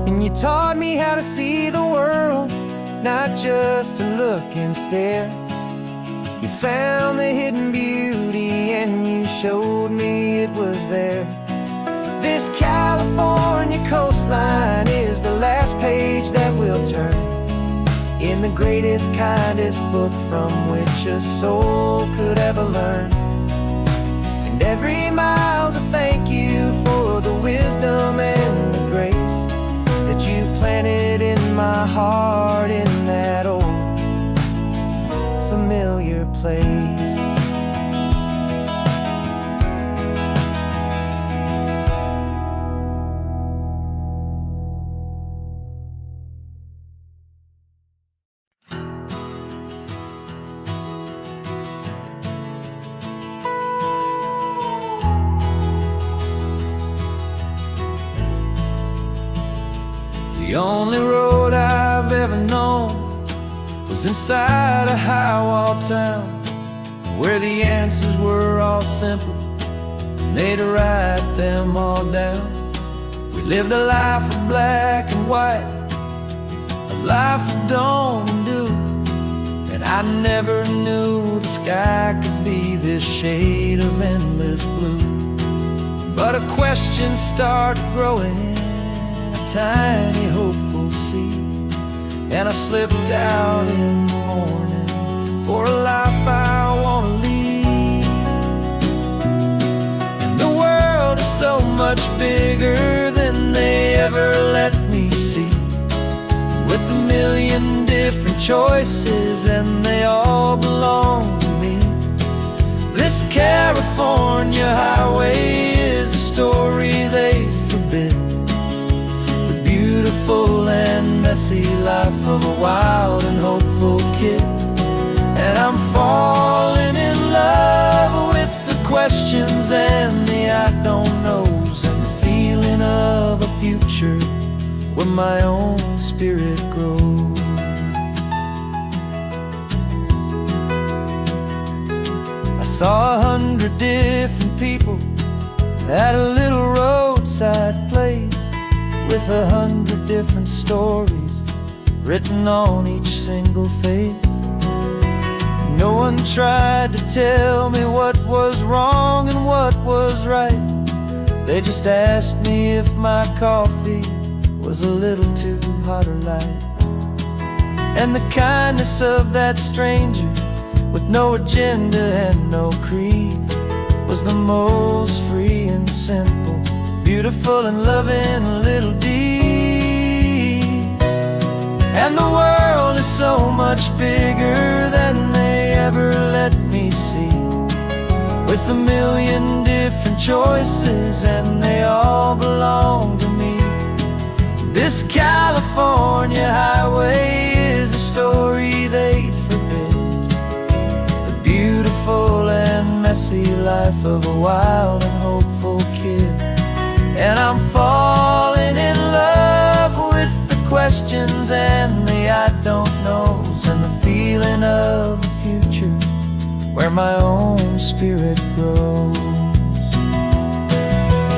And you taught me how to see the world, not just to look and stare. You found the hidden beauty and you showed me it was there. This California coastline is the last page that we'll turn in the greatest, kindest book from which a soul could ever learn. And every mile's a thank you for the wisdom and the grace that you planted in my heart in that old familiar place. The only road I've ever known was inside a high-wall town, where the answers were all simple and they'd write them all down. We lived a life of black and white, a life of dawn and dew, and I never knew the sky could be this shade of endless blue. But a question started growing, a tiny hopeful seed, and I slipped out in the morning for a life I want to lead. And the world is so much bigger than they ever let me see, with a million different choices and they all belong to me. This California highway is a story they forbid, the beautiful and messy life of a wild and hopeful kid. And I'm falling in love with the questions and the I don't knows, and the feeling of a future where my own spirit grows. I saw 100 different people at a little roadside place, with 100 different stories written on each single face. No one tried to tell me what was wrong and what was right. They just asked me if my coffee was a little too hot or light. And the kindness of that stranger, with no agenda and no creed, was the most free and simple, beautiful and loving little deed. And the world is so much bigger than they ever let me see, with a million different choices and they all belong to me. This California highway is a story they'd forbid, the beautiful and messy life of a wild and hopeful kid. And I'm falling in love with the questions and the I don't knows, and the feeling of a future where my own spirit grows.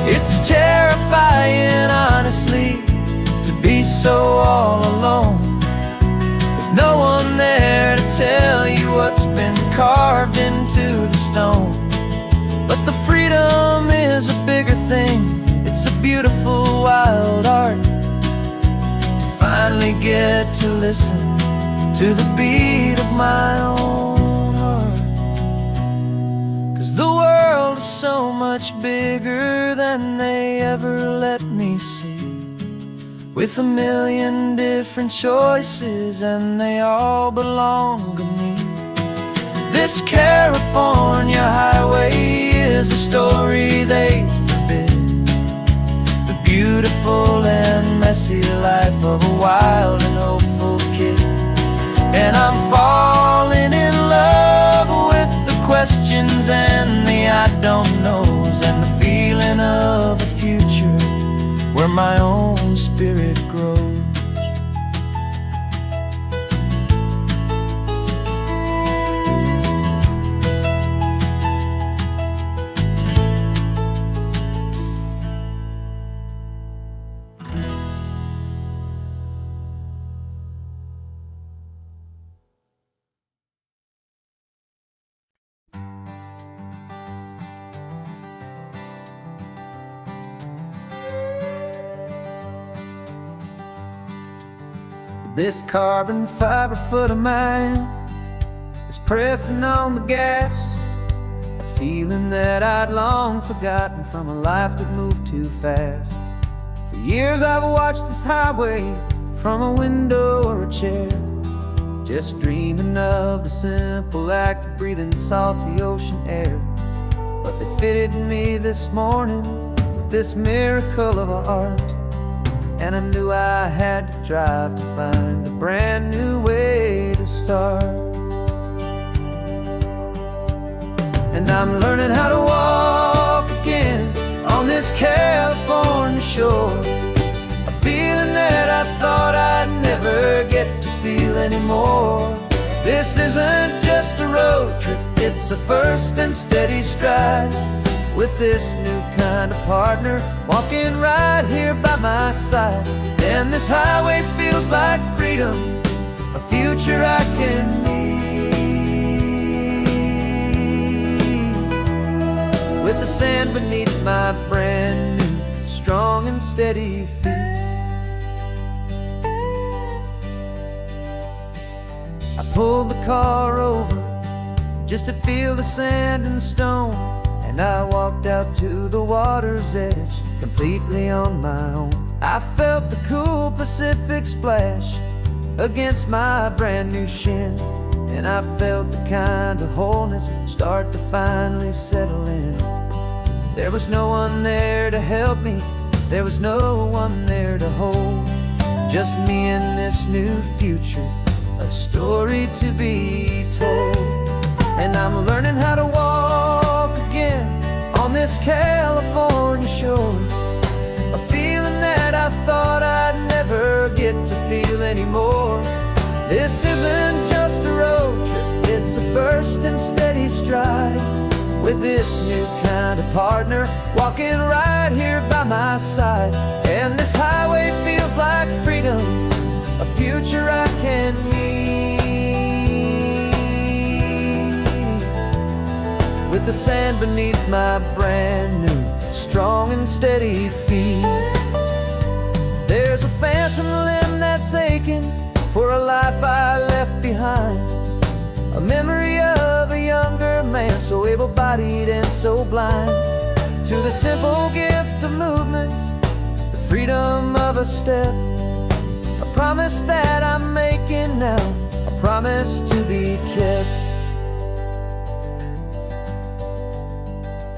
It's terrifying, honestly, to be so all alone, with no one there to tell you what's been carved into the stone. But the freedom is a bigger thing, it's a beautiful wild art, to finally get to listen to the beat of my own heart. 'Cause the world is so much bigger than they ever let me see, with a million different choices, and they all belong to me. This California highway is a story they forbid, the beautiful and messy life of a wild and hopeful kid. And I'm falling in love with the questions and the I don't knows, and the feeling of a future where my own spirit grows. This carbon fiber foot of mine is pressing on the gas, a feeling that I'd long forgotten from a life that moved too fast. For years I've watched this highway from a window or a chair, just dreaming of the simple act of breathing salty ocean air. But they fitted me this morning with this miracle of art, and I knew I had to drive to find a brand new way to start. And I'm learning how to walk again on this California shore, a feeling that I thought I'd never get to feel anymore. This isn't just a road trip, it's a first and steady stride, with this new kind of partner walking right here by my side. And this highway feels like freedom, a future I can need, with the sand beneath my brand new strong and steady feet. I pulled the car over just to feel the sand and stone, and I walked out to the water's edge, completely on my own. I felt the cool Pacific splash against my brand new shin, and I felt the kind of wholeness start to finally settle in. There was no one there to help me, there was no one there to hold, just me and this new future, a story to be told. And I'm learning how to walk again on this California shore, a feeling that I thought I'd never get to feel anymore. This isn't just a road trip, it's a first and steady stride, with this new kind of partner walking right here by my side. And this highway feels like freedom, a future I can need, with the sand beneath my brand new strong and steady feet. There's a phantom limb that's aching for a life I left behind, a memory of a younger man so able-bodied and so blind, to the simple gift of movement, the freedom of a step, a promise that I'm making now, a promise to be kept.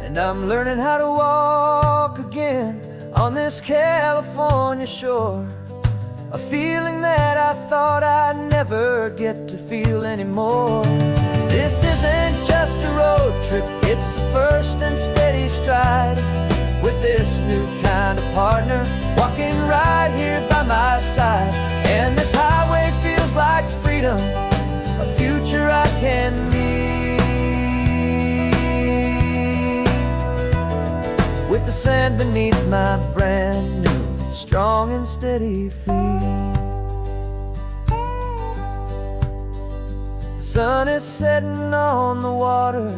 And I'm learning how to walk again on this California shore, a feeling that I thought I'd never get to feel anymore. This isn't just a road trip, it's a first and steady stride, with this new kind of partner walking right here by my side. And this highway feels like freedom, a future I can need, with the sand beneath my brand new strong and steady feet. The sun is setting on the water,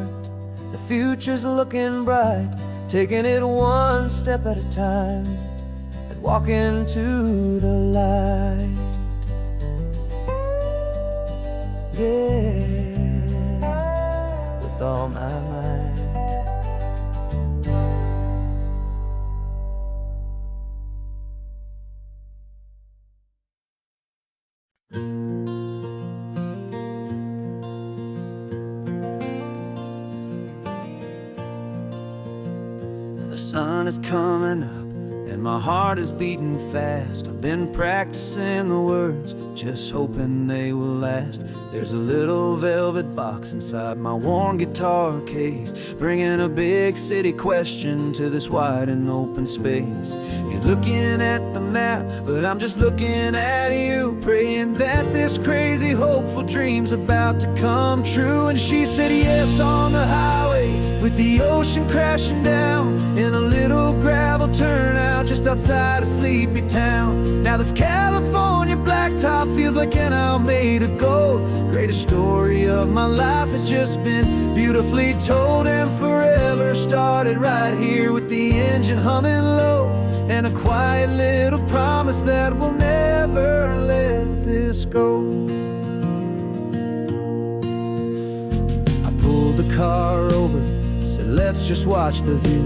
the future's looking bright, taking it one step at a time and walking to the light. Yeah, with all my might. sun is coming up and my heart is beating fast. I've been practicing the words, just hoping they will last. There's a little velvet box inside my worn guitar case, bringing a big city question to this wide and open space. You're looking at the map, but I'm just looking at you, praying that this crazy hopeful dream's about to come true. And she said yes on the highway, with the ocean crashing down in a little gravel turnout just outside of Sleepy Town. Now this California blacktop feels like an owl made of gold. Greatest story of my life has just been beautifully told, and forever started right here with the engine humming low, and a quiet little promise that we'll never let this go. I pulled the car over, said let's just watch the view.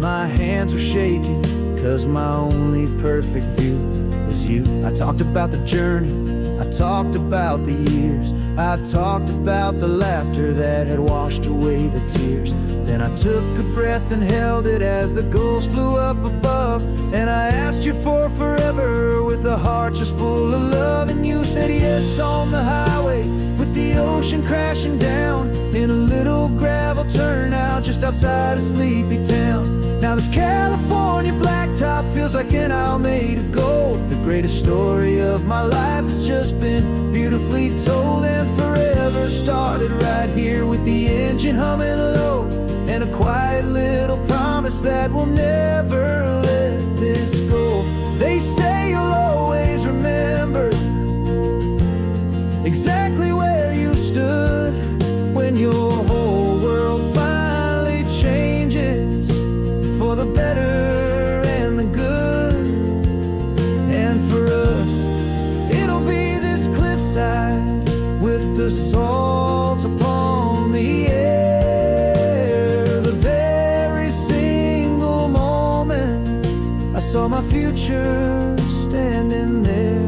My hands were shaking, cause my only perfect view was you. I talked about the journey, I talked about the years, I talked about the laughter that had washed away the tears. Then I took a breath and held it as the gulls flew up above, and I asked you for forever with a heart just full of love. And you said yes on the highway, with the ocean crashing down in a little gravel turnout just outside of Sleepy Town. Now this California blacktop feels like an owl made of gold. The greatest story of my life has just been beautifully told, and forever started right here with the engine humming low, and a quiet little promise that we'll never let this go. They say you'll always remember exactly where you stood when your whole world finally changes for the better and the good. And for us, it'll be this cliffside with the salt upon the air. The very single moment I saw my future standing there.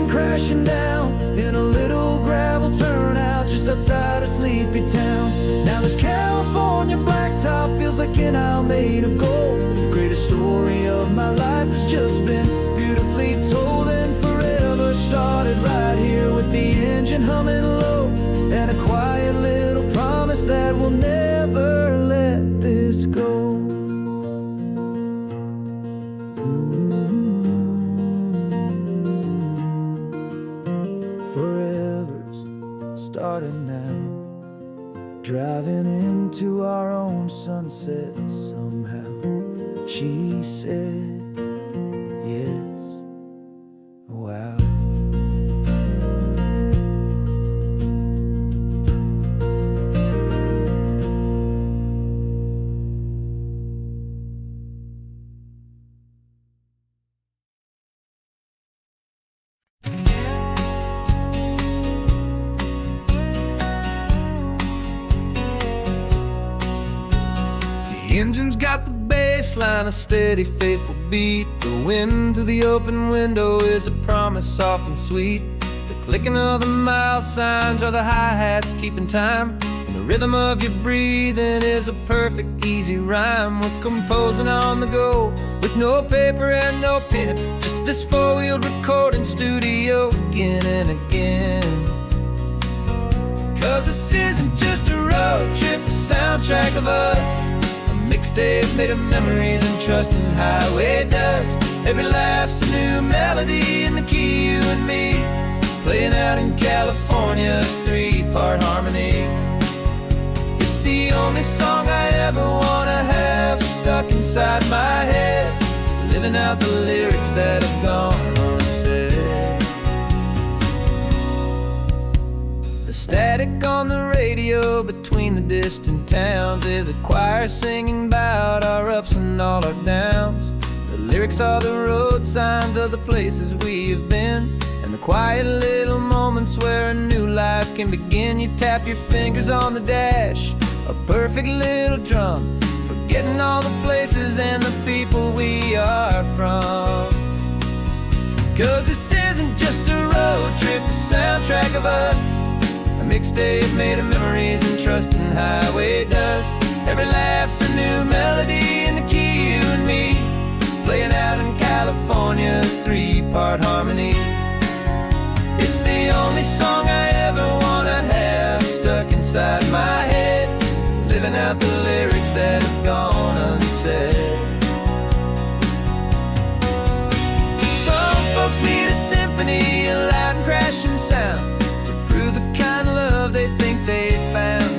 Crashing down in a little gravel turnout just outside of Sleepy Town. Now this California blacktop feels like an owl made of gold. The greatest story of my life has just been beautifully told, and forever started right here with the engine humming low, and a quiet little promise that we'll never let this go. Started now, driving into our own sunset somehow. She said yes, wow. The engine's got the bass line, a steady, faithful beat. The wind through the open window is a promise soft and sweet. The clicking of the mile signs are the hi-hats keeping time, and the rhythm of your breathing is a perfect, easy rhyme. We're composing on the go with no paper and no pen, just this four-wheeled recording studio again and again. Cause this isn't just a road trip, the soundtrack of us, mixtape made of memories and trust in highway dust. Every laugh's a new melody in the key, you and me, playing out in California's three-part harmony. It's the only song I ever wanna have stuck inside my head, living out the lyrics that have gone unsaid. The static on the radio between the distant towns is a choir singing about our ups and all our downs. The lyrics lyrics are the road signs of the places we have been, and the quiet little moments where a new life can begin. You tap your fingers on the dash, a perfect little drum, forgetting all the places and the people we are from. 'Cause this isn't just a road trip, the soundtrack of us, a mixtape made of memories and trust in highway dust. Every laugh's a new melody in the key, you and me, playing out in California's 3-part harmony. It's the only song I ever wanna have stuck inside my head, living out the lyrics that have gone unsaid. Some folks need a symphony, a loud and crashing sound, to prove the kind of love they think they found.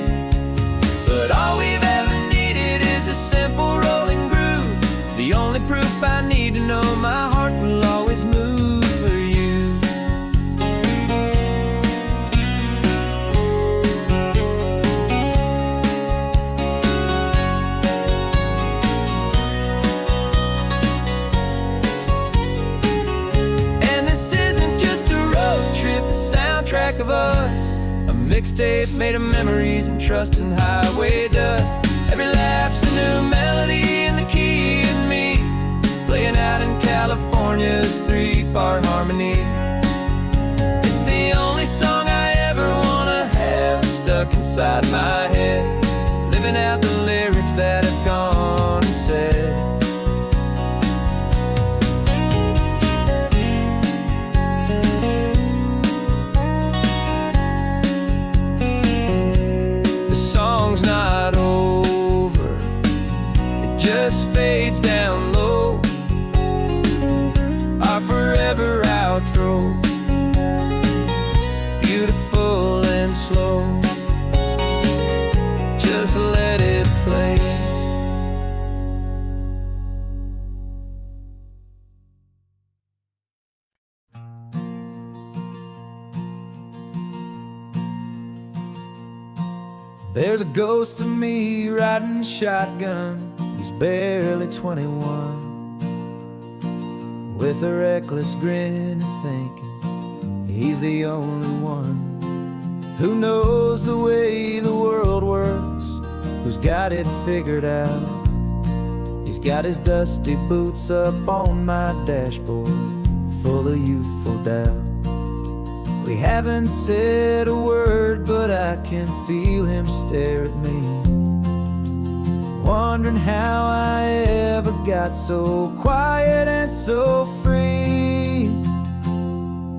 But all we've ever needed is a simple rolling groove, the only proof I need to know my heart will always move for you. And this isn't just a road trip, the soundtrack of us, a mixtape made of memories and trust in highway dust. Every laugh's a new melody in the key and me, playing out in California's 3-part harmony. It's the only song I ever wanna have stuck inside my head, living out the lyrics that have gone unsaid. The song's not over, it just fades down low, our forever outro, beautiful and slow. Just let it play. There's a ghost of me riding shotgun, he's barely 21, with a reckless grin and thinking he's the only one who knows the way the world works, who's got it figured out. He's got his dusty boots up on my dashboard, full of youthful doubt. We haven't said a word, but I can feel him stare at me, wondering how I ever got so quiet and so free.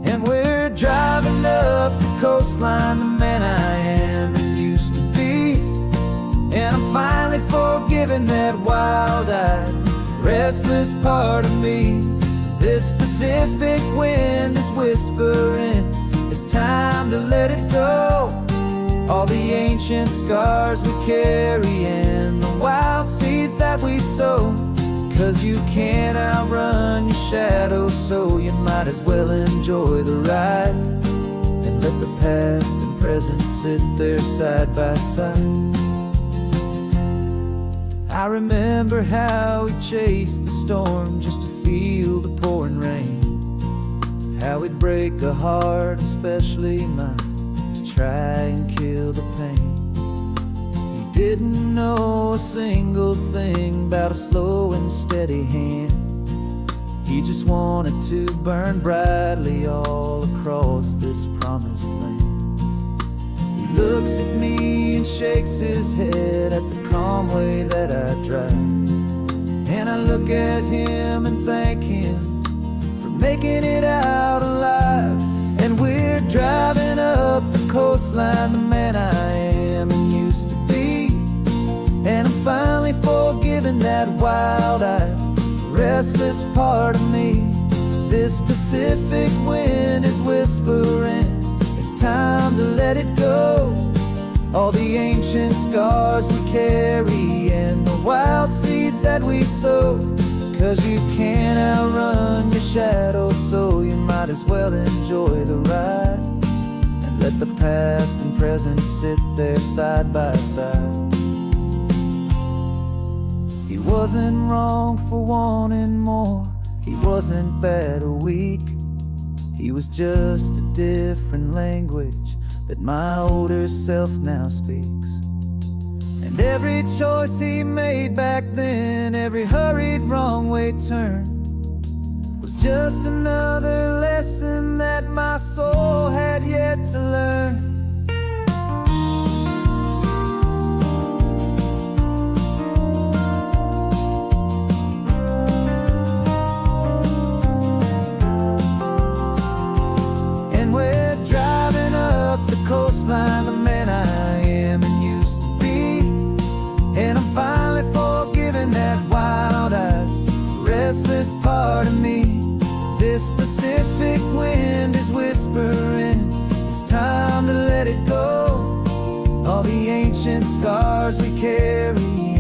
And we're driving up the coastline, the man I am and used to be, and I'm finally forgiving that wild-eyed, restless part of me. This Pacific wind is whispering, it's time to let it go. All the ancient scars we carry and the wild seeds that we sow. 'Cause you can't outrun your shadow, so you might as well enjoy the ride, and let the past and present sit there side by side. I remember how we chased the storm just to feel the pouring rain, how we'd break a heart, especially mine, to try and kill the pain. He didn't know a single thing about a slow and steady hand. He just wanted to burn brightly all across this promised land. He looks at me and shakes his head at the calm way that I drive, and I look at him and thank him for making it out alive. And we're driving up the coastline, the man I am and used to be, and I'm finally forgiving that wild-eyed, restless part of me. This Pacific wind is whispering, it's time to let it go. All the ancient scars we carry and the wild seeds that we sow. 'Cause you can't outrun your shadow, so you might as well enjoy the ride, and let the past and present sit there side by side. He wasn't wrong for wanting more, wasn't bad or weak. He was just a different language that my older self now speaks. And every choice he made back then, every hurried wrong way turn, was just another lesson that my soul had yet to learn. And we're driving up the coastline, the man I am and used to be. And I'm finally forgiving that wild-eyed, restless part of me. This Pacific wind is whispering, it's time to let it go. All the ancient scars we carry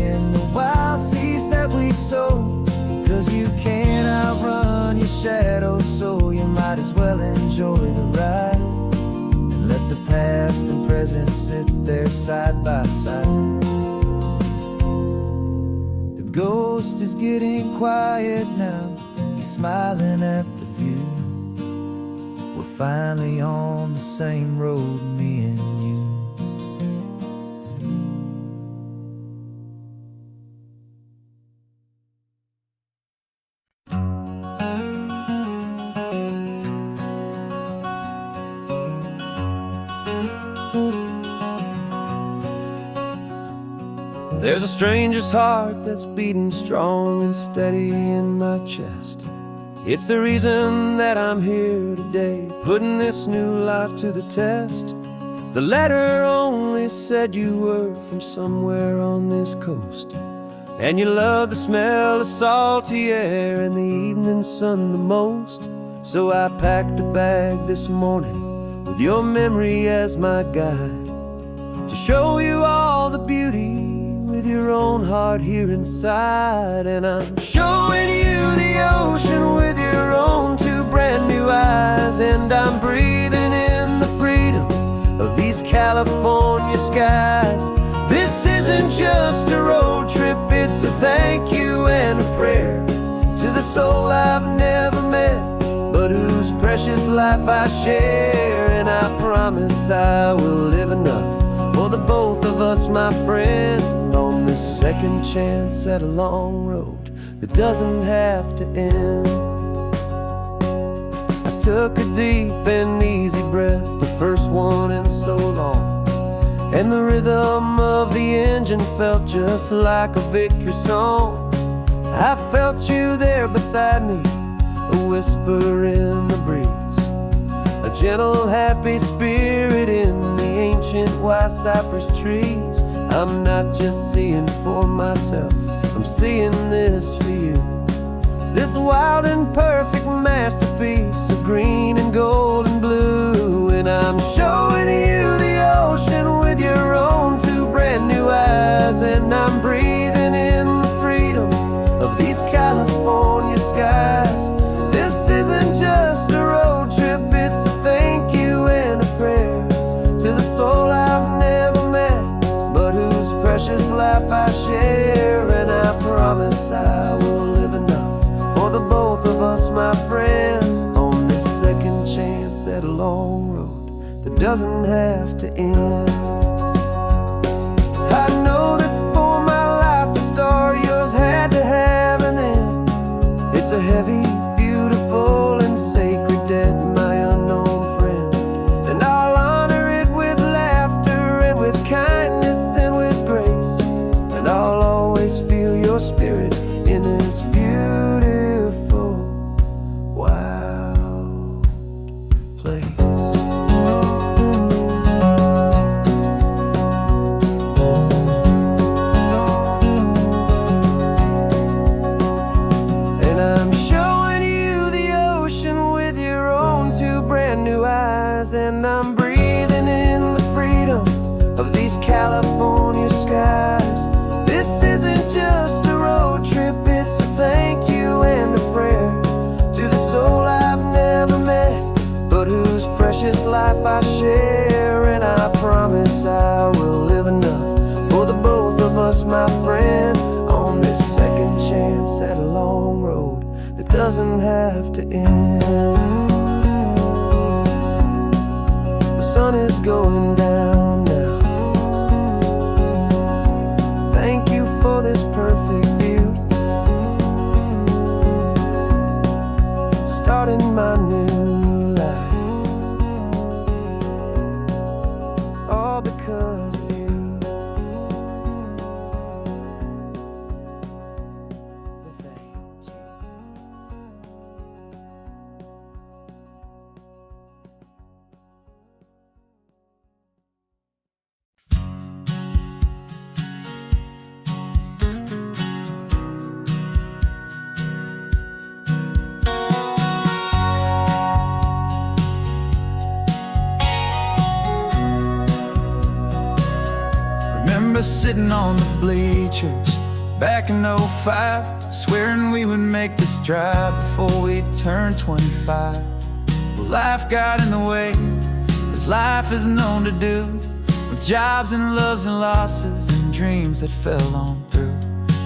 and the wild seeds that we sow. 'Cause you can't outrun your shadow, so you might as well enjoy the ride. And let the past and present sit there side by side. The ghost is getting quiet now, he's smiling at the view. We're finally on the same road, me and you. There's a stranger's heart that's beating strong and steady in my chest. It's the reason that I'm here today, putting this new life to the test. The letter only said you were from somewhere on this coast, and you love the smell of salty air and the evening sun the most. So I packed a bag this morning with your memory as my guide, to show you all the beauty with your own heart here inside. And I'm showing you the ocean with your own two brand new eyes. And I'm breathing in the freedom of these California skies. This isn't just a road trip, it's a thank you and a prayer to the soul I've never met, but whose precious life I share. And I promise I will live enough for the both of us, my friend, on this second chance at a long road that doesn't have to end. I took a deep and easy breath, the first one in so long, and the rhythm of the engine felt just like a victory song. I felt you there beside me, a whisper in the breeze, a gentle happy spirit in the ancient white cypress trees. I'm not just seeing for myself, I'm seeing this for you. This wild and perfect masterpiece of green and gold and blue. And I'm showing you the ocean with your own two brand new eyes. And I'm breathing in the freedom of these California skies. This isn't just a road trip, it's a thank you and a prayer to the soul I've never met, but whose precious life I share. And I promise I will live enough for the both of us, my friend, on this second chance at a long road that doesn't have to end. I know that for my life to start, yours had to have an end. It's a heavy, beautiful, and sacred debt, my unknown friend. And I'll honor it with laughter and with kindness and with grace. And I'll always feel your spirit in this beautiful, wild place. And I'm showing you the ocean with your own two brand new eyes. And I'm breathing in the freedom of these California skies. This isn't just a road trip, it's a thank you and a prayer to the soul I've never met, but whose precious life I share. And I promise I will live enough for the both of us, my friend, on this second chance at a long road that doesn't have to end. The sun is going down now. Thank you for this perfect view, starting my new life, all because of you. Thank you. Remember sitting on the bleachers back in '05, swearing we would make this drive before we turned 25. Well, life got in the way, as life is known to do, with jobs and loves and losses and dreams that fell on through.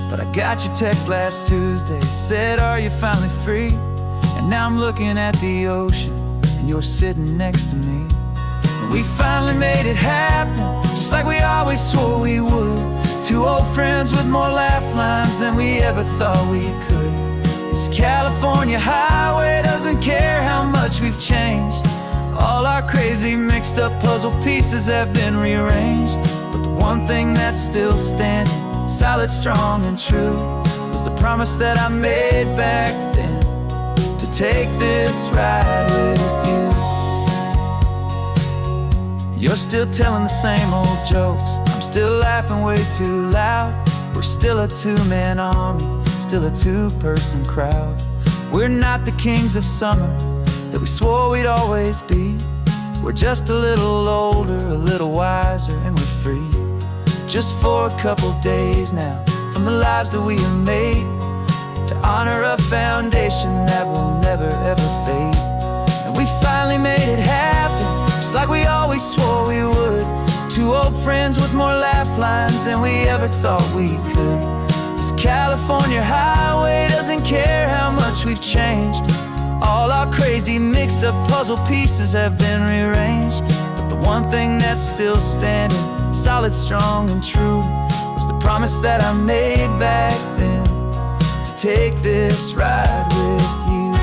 But I got your text last Tuesday, said, are you finally free? And now I'm looking at the ocean, and you're sitting next to me. And we finally made it happen, just like we always swore we would. Two old friends with more laugh lines than we ever thought we could. This California highway doesn't care how much we've changed. All our crazy mixed up puzzle pieces have been rearranged. But the one thing that's still standing, solid, strong, and true, was the promise that I made back then, to take this ride with you. You're still telling the same old jokes, I'm still laughing way too loud. We're still a two-man army, still a two-person crowd. We're not the kings of summer that we swore we'd always be. We're just a little older, a little wiser, and we're free. Just for a couple days now, from the lives that we have made, to honor a foundation that will never ever fade. And we finally made it happen, just like we always swore we would. Two old friends with more laugh lines than we ever thought we could. This California highway doesn't care how much we've changed. All our crazy mixed up puzzle pieces have been rearranged. But the one thing that's still standing, solid, strong, and true, was the promise that I made back then, to take this ride with you.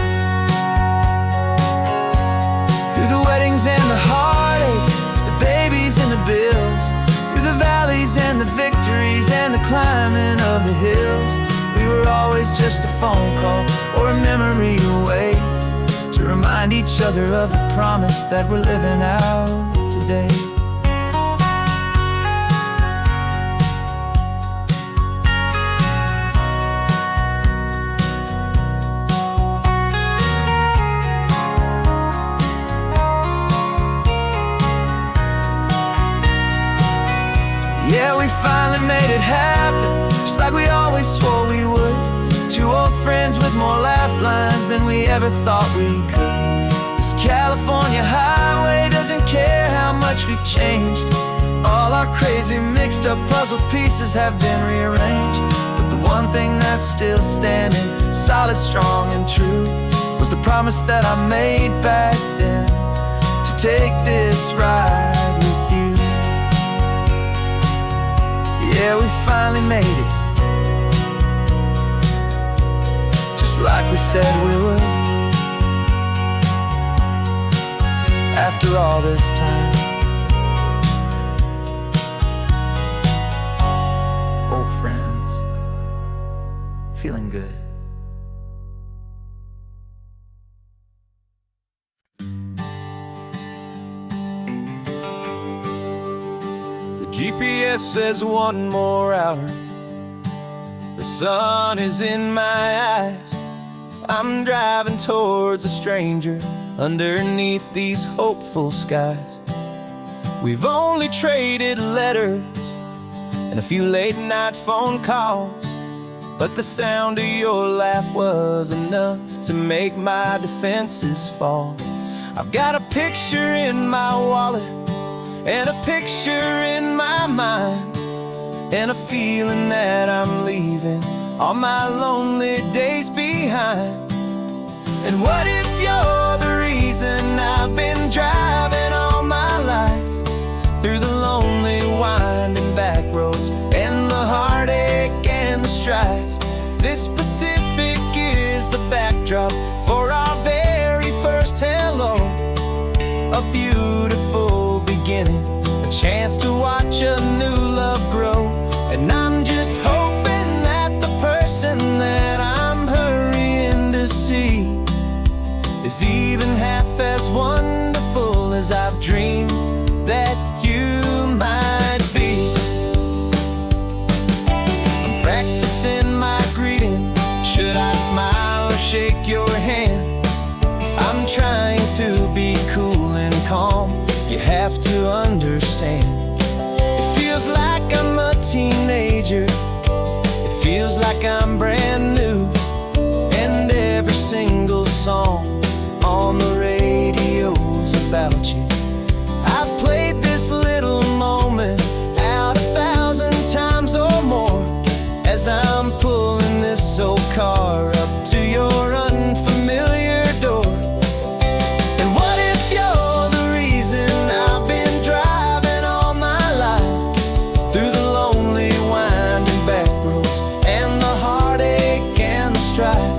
Through the weddings and the heartaches, the babies and the bills, through the valleys and the victories and the climbing of the hills, we were always just a phone call or a memory away, to remind each other of the promise that we're living out today. Yeah, we finally made it happen, just like we always swore we would. Two old friends with more laugh lines than we ever thought we could. This California highway doesn't care how much we've changed. All our crazy mixed up puzzle pieces have been rearranged. But the one thing that's still standing, solid, strong, and true, was the promise that I made back then, to take this ride with you. Yeah, we finally made it, just like we said we would. After all this time, old friends, feeling good. GPS says one more hour. The sun is in my eyes. I'm driving towards a stranger underneath these hopeful skies. We've only traded letters and a few late night phone calls, but the sound of your laugh was enough to make my defenses fall. I've got a picture in my wallet and a picture in my mind, and a feeling that I'm leaving all my lonely days behind. And what if you're the reason I've been driving all my life, through the lonely winding back roads and the heartache and the strife? This Pacific is the backdrop for our very first hello. A beautiful beginning, a chance to watch a new love grow. And I'm just hoping that the person that I'm hurrying to see is even half as wonderful as I've dreamed that you might be. I'm practicing my greeting. Should I smile or shake your hand? I'm trying to be cool and calm. You have to understand. It feels like I'm a teenager. It feels like I'm brand new. And every single song on the radio's about you. I've played this little moment out 1,000 times or more, as I'm pulling this old car up to your unfamiliar door. And what if you're the reason I've been driving all my life, through the lonely winding back roads and the heartache and the strife?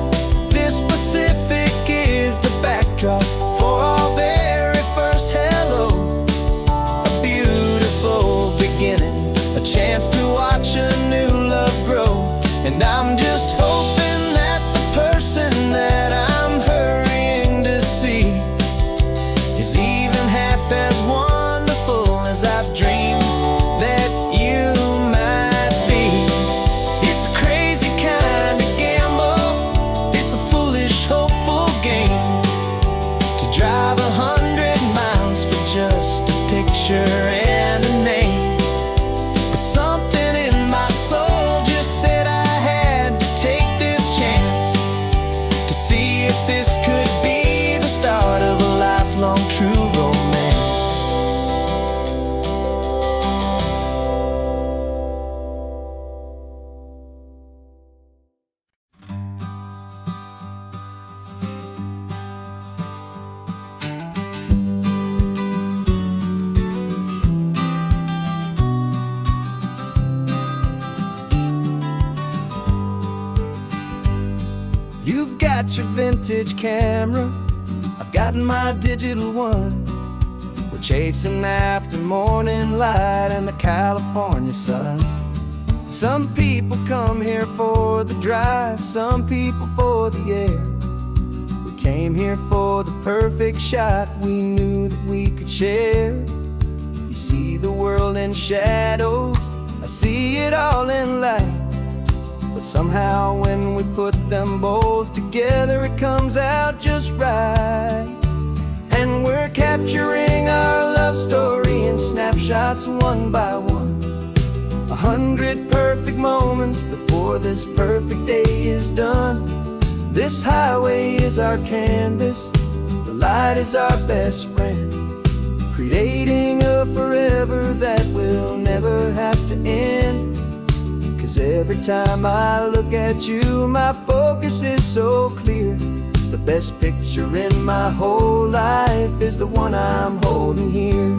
This Pacific is the backdrop for our very first hello. A beautiful beginning, a chance to watch a new love grow. And I'm just hoping that the person that I'm hurrying to see is even half as wonderful as I've dreamed that you might be. It's a crazy kind of gamble. It's a foolish, hopeful game to drive 100 miles for just a picture and a name. But something in my soul just said I had to take this chance to see if this could be the start of a lifelong true romance. You've got your vintage camera, I've got my digital one. We're chasing after morning light and the California sun. Some people come here for the drive, some people for the air. We came here for the perfect shot we knew that we could share. You see the world in shadows, I see it all in light. But somehow when we put them both together, it comes out just right. And we're capturing our love story in snapshots one by one. 100 perfect moments before this perfect day is done. This highway is our canvas, the light is our best friend, creating a forever that will never have to end. 'Cause every time I look at you, my focus is so clear. The best picture in my whole life is the one I'm holding here.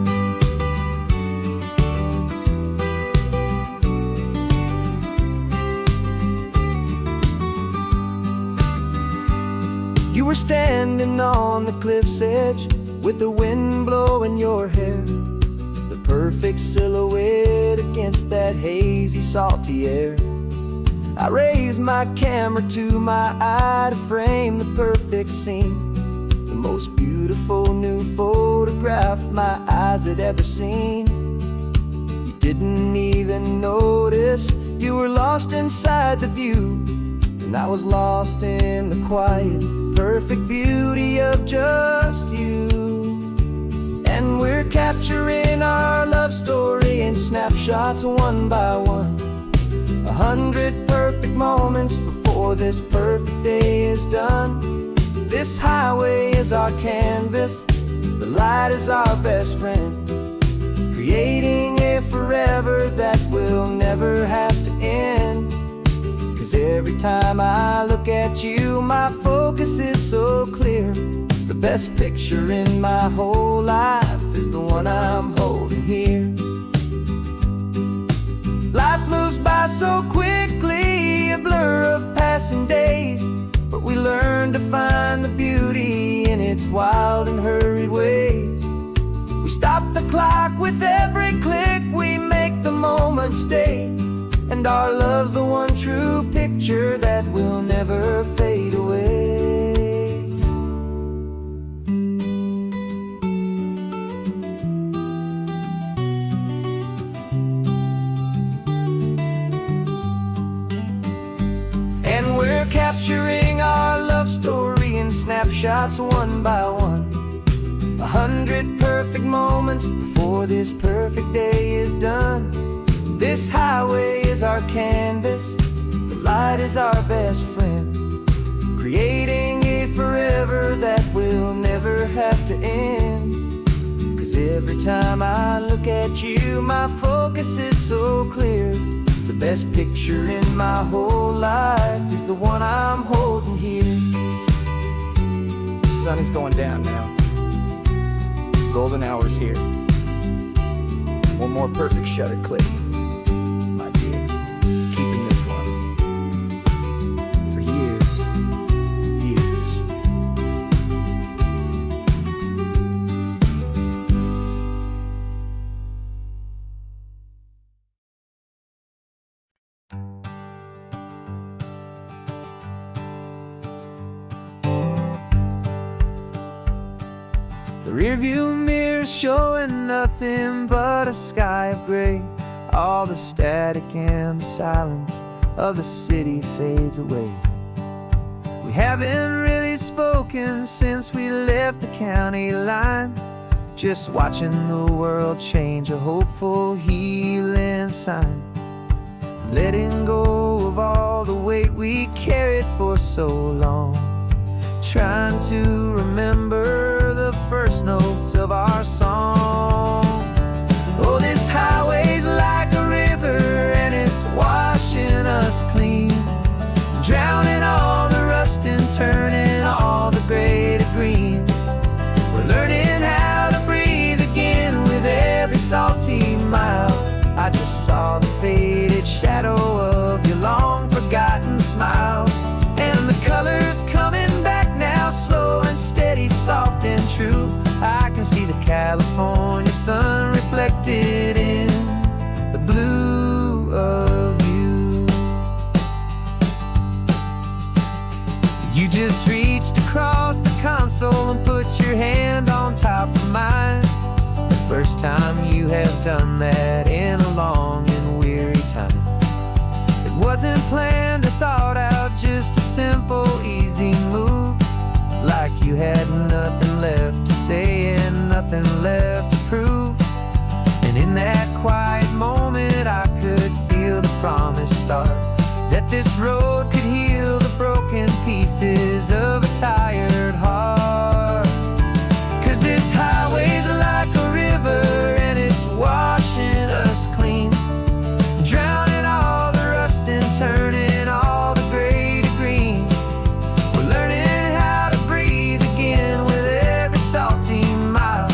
You were standing on the cliff's edge with the wind blowing your hair, the perfect silhouette against that hazy, salty air. I raised my camera to my eye to frame the perfect scene, the most beautiful new photograph my eyes had ever seen. You didn't even notice you were lost inside the view, and I was lost in the quiet, perfect beauty of just you. And we're capturing our love story in snapshots one by one. 100 perfect moments before this perfect day is done. This highway is our canvas, the light is our best friend, creating a forever that will never have to end. 'Cause every time I look at you, my focus is so clear. The best picture in my whole life is the one I'm holding here. Life moves by so quickly, a blur of passing days, but we learn to find the beauty in its wild and hurried ways. We stop the clock with every click, we make the moment stay, and our love's the one true picture that will never fade away. And we're capturing our love story in snapshots one by one. 100 perfect moments before this perfect day is done. This highway is our canvas, the light is our best friend, creating a forever that will never have to end. 'Cause every time I look at you, my focus is so clear. The best picture in my whole life is the one I'm holding here. The sun is going down now. Golden hour's here. One more perfect shutter click, my dear. Keeping this one for years, years. The rearview mirror's showing nothing but a sky of gray. All the static and the silence of the city fades away. We haven't really spoken since we left the county line, just watching the world change, a hopeful healing sign. Letting go of all the weight we carried for so long, trying to remember the first notes of our song. Oh, this highway's like a river and it's washing us clean, drowning all the rust and turning all the gray to green. We're learning how to breathe again with every salty mile. I just saw the faded shadow of your long forgotten smile, and the colors coming back now, slow and steady, soft and true. I can see the California sun reflected in the blue of you. You just reached across the console and put your hand on top of mine. The first time you have done that in a long and weary time. It wasn't planned or thought out, just a simple, easy move. Like you had nothing left to say and nothing left to prove. And in that quiet moment I could feel the promise start, that this road could heal the broken pieces of a tired heart. 'Cause this highway's like a river and it's washing us clean, drowning all the rust and turning all the gray to green. We're learning how to breathe again with every salty mile.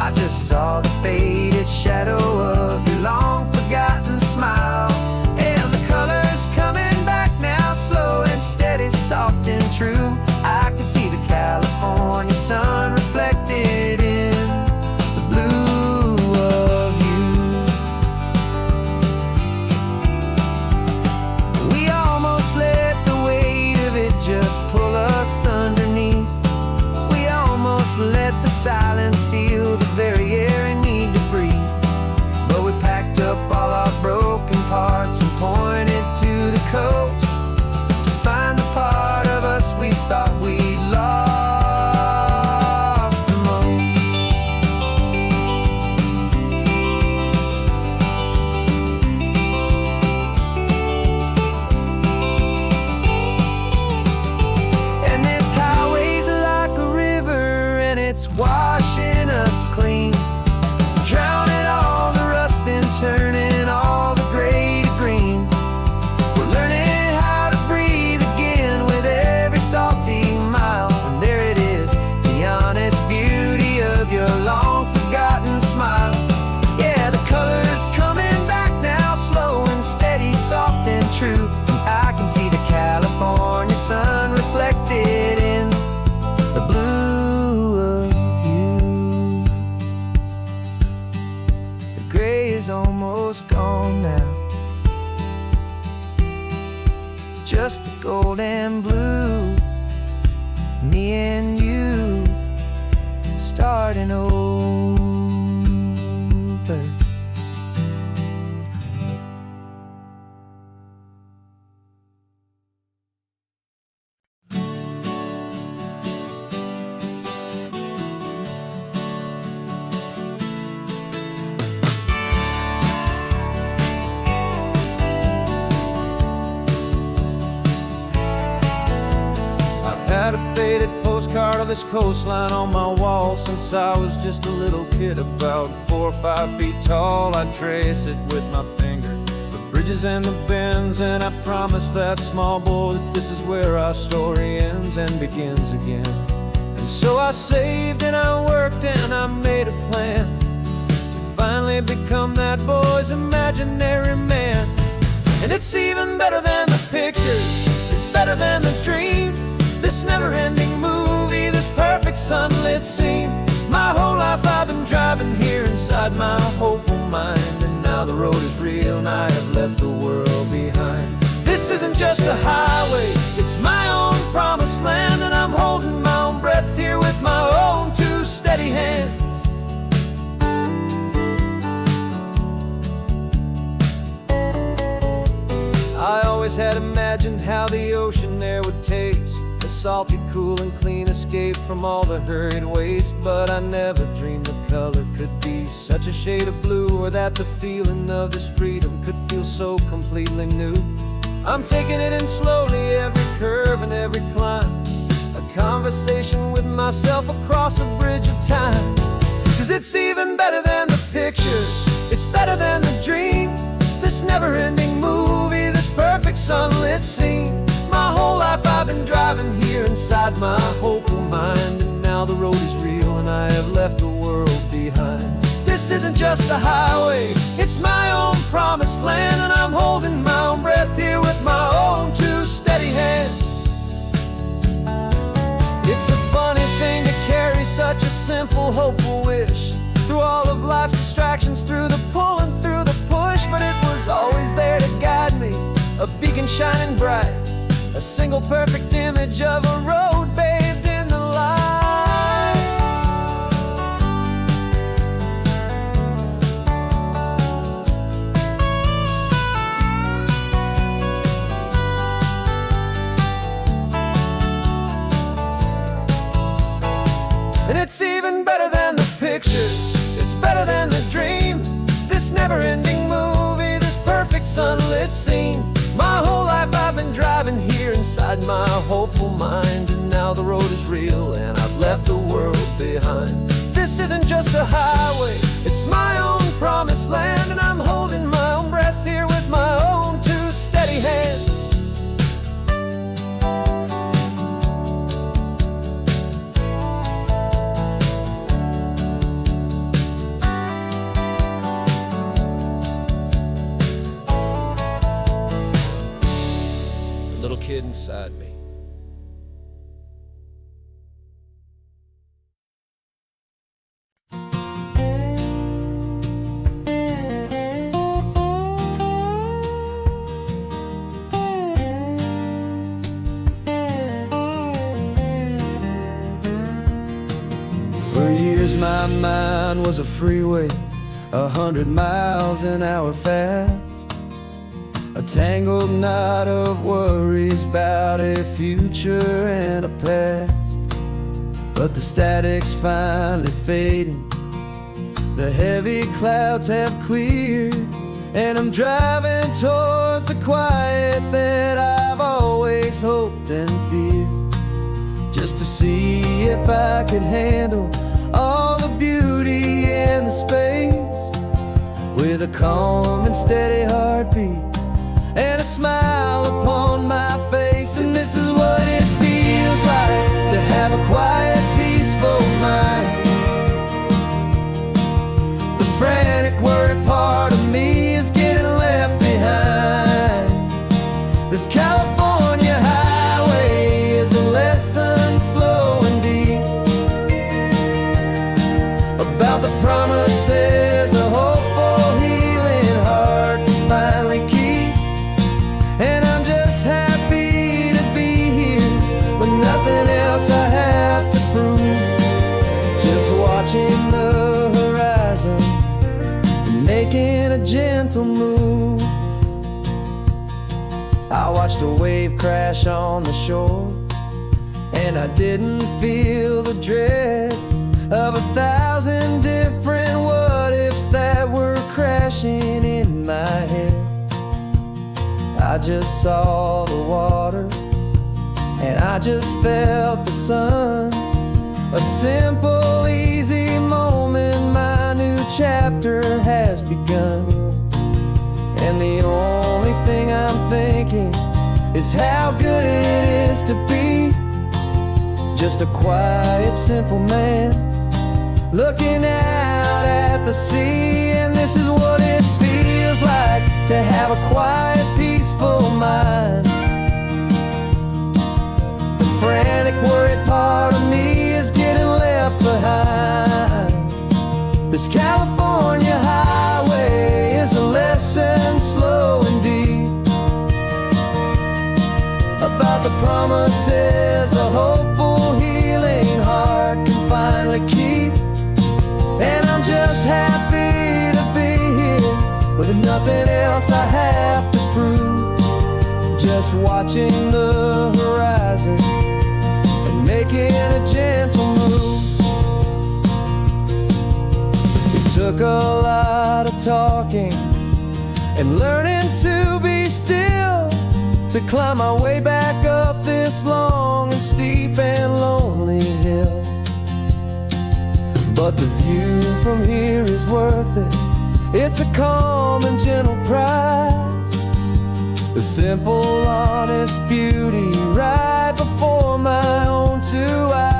I just saw the faded shadow of your long forgotten smile, and the colors coming back now, slow and steady, soft and true. I can see the California sun reflected in the blue of you. We almost let the weight of it just pull us underneath. We almost let the silence steal the very air I need to breathe. But we packed up all our broken parts and pointed to the coast to find the part of us we thought we'd lost the most. And this highway's like a river and it's washing us clean, drowning all the rust and turning all the gray to green. We're learning how to gold and blue. Me and you starting over. Had a faded postcard of this coastline on my wall since I was just a little kid, about 4 or 5 feet tall. I trace it with my finger, the bridges and the bends, and I promised that small boy that this is where our story ends and begins again. And so I saved and I worked and I made a plan to finally become that boy's imaginary man. And it's even better than the pictures, it's better than the dream. This never-ending movie, this perfect sunlit scene. My whole life I've been driving here inside my hopeful mind, and now the road is real and I have left the world behind. This isn't just a highway, it's my own promised land, and I'm holding my own breath here with my own 2 steady hands. I always had imagined how the ocean air would taste, a salty, cool and clean escape from all the hurried waste. But I never dreamed the color could be such a shade of blue, or that the feeling of this freedom could feel so completely new. I'm taking it in slowly, every curve and every climb, a conversation with myself across a bridge of time. 'Cause it's even better than the pictures, it's better than the dream. This never-ending movie, this perfect sunlit scene. My whole life I've been driving here inside my hopeful mind, and now the road is real and I have left the world behind. This isn't just a highway, it's my own promised land, and I'm holding my own breath here with my own 2 steady hands. It's a funny thing to carry such a simple, hopeful wish through all of life's distractions, through the pull and through the push. But it was always there to guide me, a beacon shining bright, a single perfect image of a road bathed in the light. And it's even better than the pictures, it's better than the dream. This never-ending movie, this perfect sunlit scene. My whole life I've been driving here inside my hopeful mind, and now the road is real and I've left the world behind. This isn't just a highway, it's my own promised land, and I'm holding my own breath here with my own 2 steady hands. Little kid inside me. For years my mind was a freeway, 100 miles an hour fast, a tangled knot of worries about a future and a past. But the static's finally fading, the heavy clouds have cleared, and I'm driving towards the quiet that I've always hoped and feared, just to see if I could handle all the beauty and the space, with a calm and steady heartbeat and a smile upon my face. And this is what it feels like to have a quiet, peaceful mind. The frantic, worried part of me is getting left behind. This California highway is a lesson slow and deep about the promises a hopeful, healing heart can finally keep. And I'm just happy watched a wave crash on the shore, and I didn't feel the dread of 1,000 different what-ifs that were crashing in my head. I just saw the water, and I just felt the sun. A simple, easy moment, my new chapter has begun. And the only thing I'm thinking is how good it is to be just a quiet, simple man looking out at the sea. And this is what it feels like to have a quiet, peaceful mind. The frantic, worried part of me is getting left behind. This California highway is a lesson slow and deep about the promises a hopeful, healing heart can finally keep. And I'm just happy to be here with nothing else I have to prove, just watching the horizon and making a gentle move. It took a lot of talking and learning to be still to climb my way back up this long and steep and lonely hill. But the view from here is worth it. It's a calm and gentle prize, the simple, honest beauty right before my own two eyes.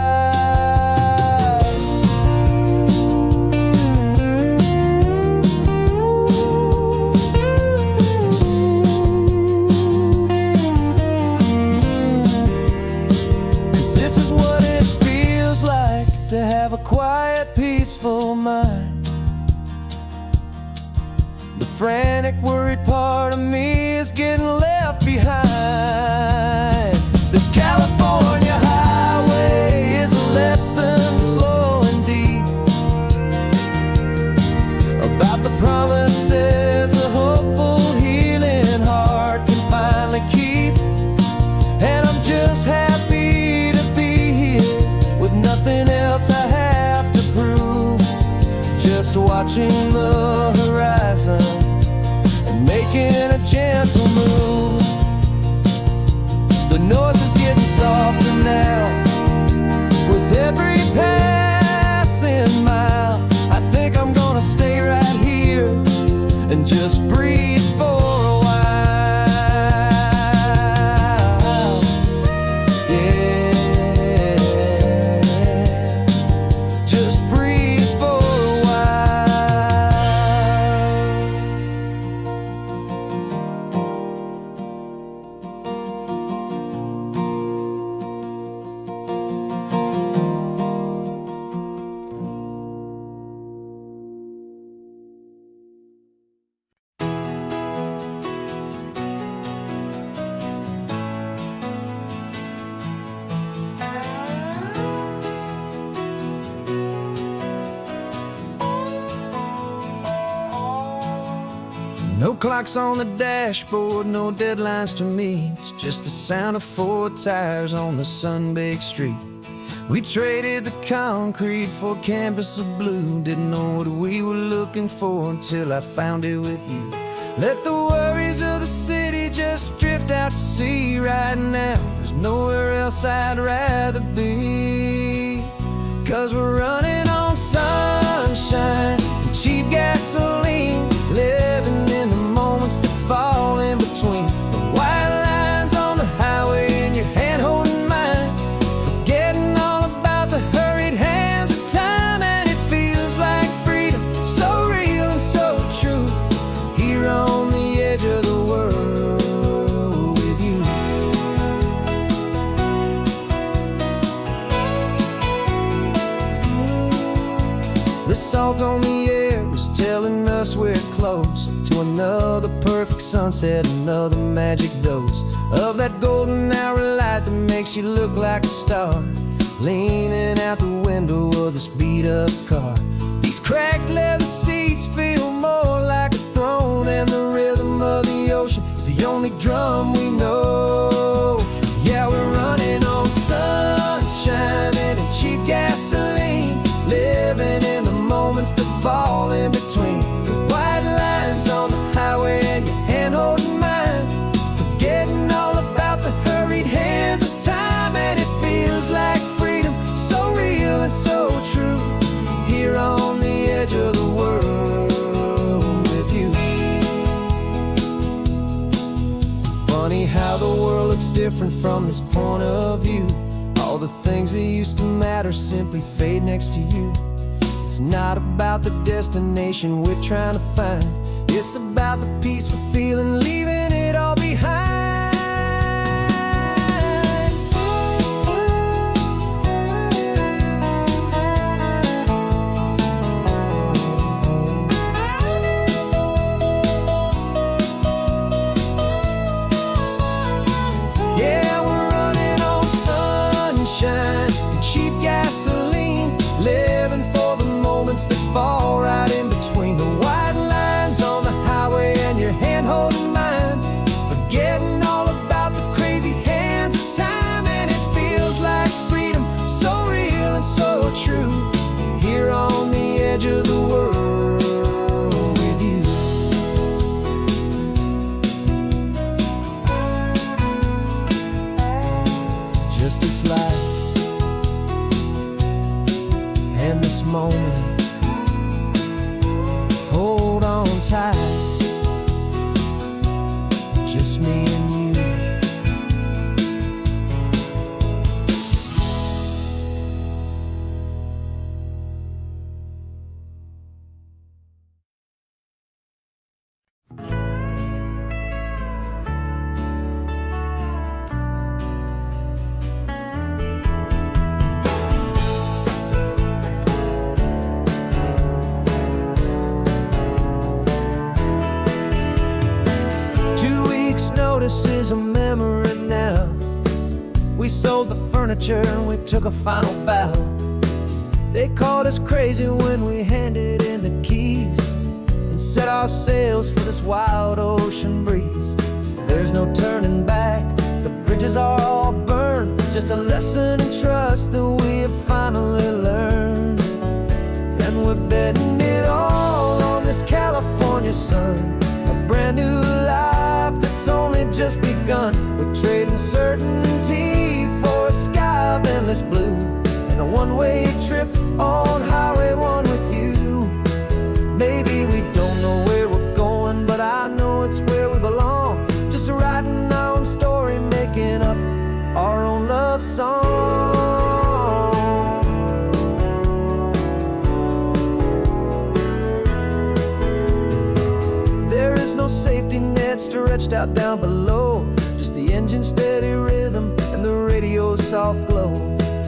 'Cause this is what it feels like to have a quiet, peaceful mind. The frantic, worried part of me is getting left behind. This California highway is a lesson slow and deep about the promises a hopeful, healing heart can finally keep. And I'm just happy to be here with nothing else I have to prove, just watching the horizon and making a gentle move. The noise is getting softer now with every passing mile. I think I'm gonna stay right here and just breathe for a while. Yeah, just breathe for a while. No clocks on the dashboard, no deadlines to meet, just the sound of 4 tires on the sun-baked street. We traded the concrete for a canvas of blue. Didn't know what we were looking for until I found it with you. Let the worries of the city just drift out to sea. Right now, there's nowhere else I'd rather be, 'cause we're running on sunshine and cheap gasoline, living in the moments that fall in between the white lines on the highway and your hand holding mine, forgetting all about the hurried hands of time. And it feels like freedom, so real and so true, here on the edge of the world with you. The salt on the air is telling us we're close to another perfect sunset, another magic dose of that golden hour light that makes you look like a star, leaning out the window of this beat-up car. These cracked leather seats feel more like a throne, and the rhythm of the ocean is the only drum we know. from this point of view. All the things that used to matter simply fade next to you. It's not about the destination we're trying to find. It's about the peace we're feeling, leaving it all behind. Yeah, we're running on sunshine and cheap gasoline, living for the moments that fall right in between the white lines on the highway and your hand holding mine, forgetting all about the crazy hands of time. And it feels like freedom, so real and so true, here on the edge of the world with you. Just this life and this moment, hold on tight, just me and you. Notice is a memory now. We sold the furniture and we took a final bow. They called us crazy when we handed in the keys and set our sails for this wild ocean breeze. There's no turning back, the bridges are all burned, just a lesson in trust that we have finally learned. And we're betting it all on this California sun, a brand new life that's only just begun. We're trading certainty for a sky of endless blue and a one-way trip on Highway 1 with you. Maybe we don't know where we're going, but I know it's where we belong. Just writing our own story, making up our own love song. There is no safety net stretched out down below, just the engine's steady rhythm and the radio's soft glow.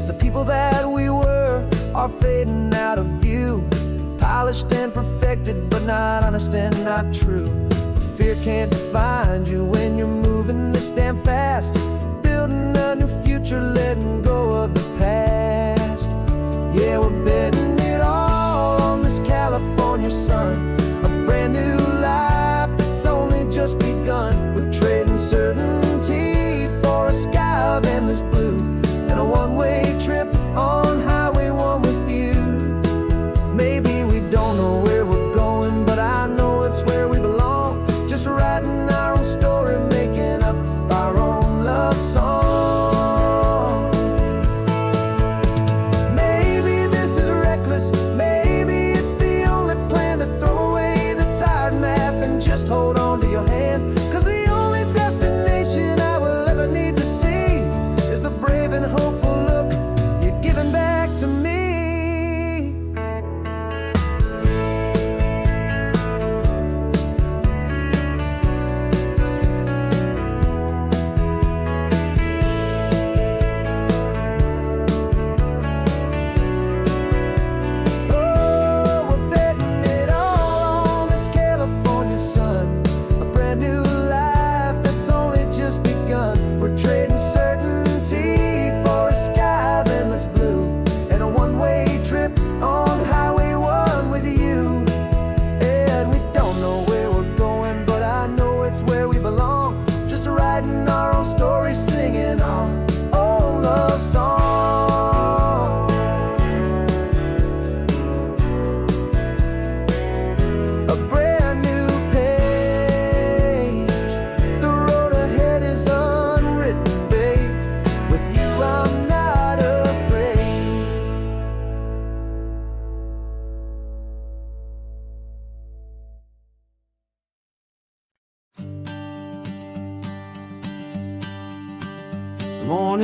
The people that we were are fading out of view, polished and perfected, but not honest and not true. Fear can't define you when you're moving this damn fast, building a new future, letting go of the past. Yeah, we're betting it all on this California sun, a brand new life that's only just begun. We're trading certainty for a sky of endless blue and a one-way trip on Highway 1 with you. Maybe we don't know where we're going, but I know it's where we belong. Just writing our own story, making up our own love song.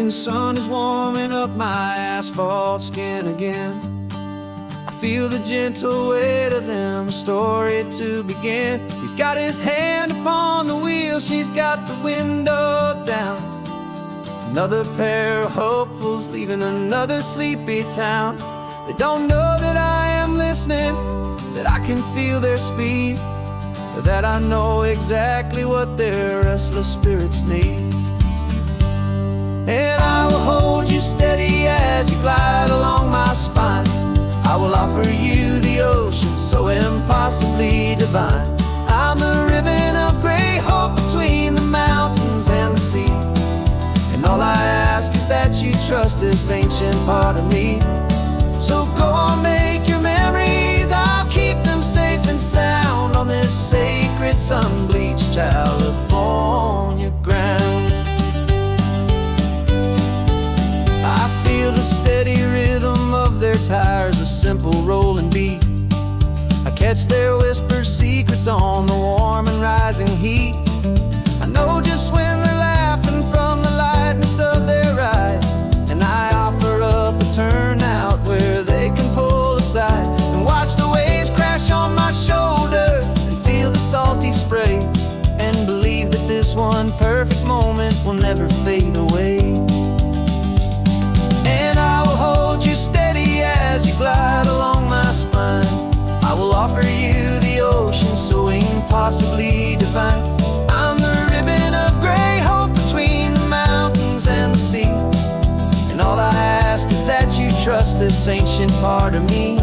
the sun is warming up my asphalt skin again. I feel the gentle weight of them, a story to begin. He's got his hand upon the wheel, she's got the window down. Another pair of hopefuls leaving another sleepy town. They don't know that I am listening, that I can feel their speed, or that I know exactly what their restless spirits need. And I will hold you steady as you glide along my spine. I will offer you the ocean so impossibly divine. I'm the ribbon of gray hope between the mountains and the sea. And all I ask is that you trust this ancient part of me. So go on, make your memories, I'll keep them safe and sound on this sacred sun-bleached California ground. I feel the steady rhythm of their tires, a simple rolling beat. I catch their whispered secrets on the warm and rising heat. I know just when they're laughing from the lightness of their ride, and I offer up a turnout where they can pull aside and watch the waves crash on my shoulder and feel the salty spray, and believe that this one perfect moment will never fade away. And I will hold you steady as you glide along my spine. I will offer you the ocean so impossibly divine. I'm the ribbon of gray hope between the mountains and the sea. And all I ask is that you trust this ancient part of me.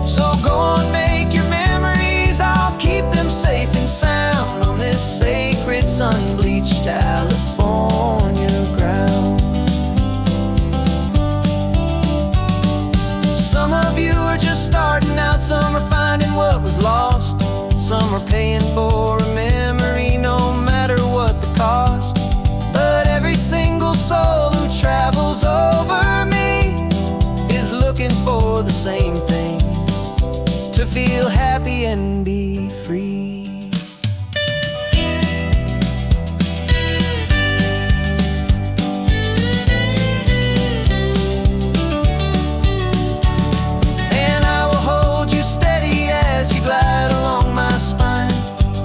So go on, make your memories, I'll keep them safe and sound on this sacred sun-bleached California ground. Some of you are just starting out, some are finding what was lost, some are paying for a memory no matter what the cost. But every single soul who travels over me is looking for the same thing, to feel happy and be free. And I will hold you steady as you glide along my spine.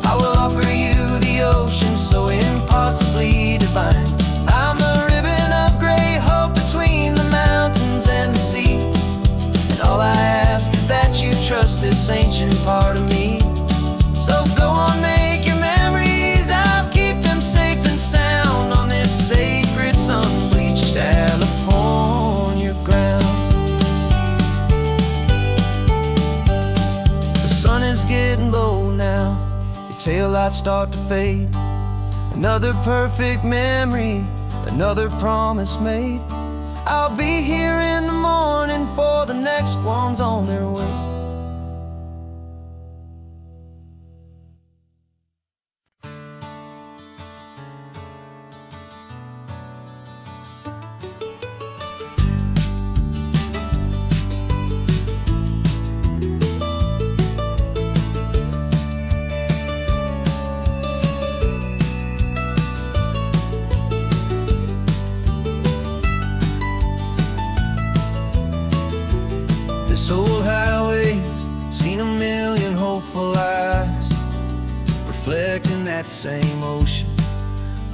I will offer you the ocean so impossibly divine. I'm the ribbon of gray hope between the mountains and the sea. And all I ask is that you trust this ancient part of me. So go on, make your memories, I'll keep them safe and sound on this sacred sun-bleached California ground. The sun is getting low now, your taillights start to fade. Another perfect memory, another promise made. I'll be here in the morning for the next ones on their way. This old highway's seen a million hopeful eyes, reflecting that same ocean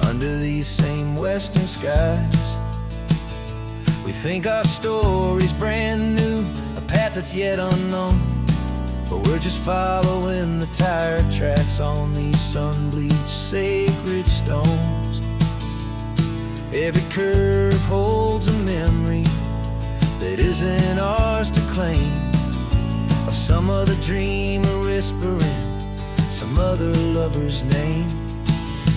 under these same western skies. We think our story's brand new, a path that's yet unknown, but we're just following the tire tracks on these sun-bleached sacred stones. Every curve holds a memory that isn't ours to claim, of some other dreamer whispering some other lover's name.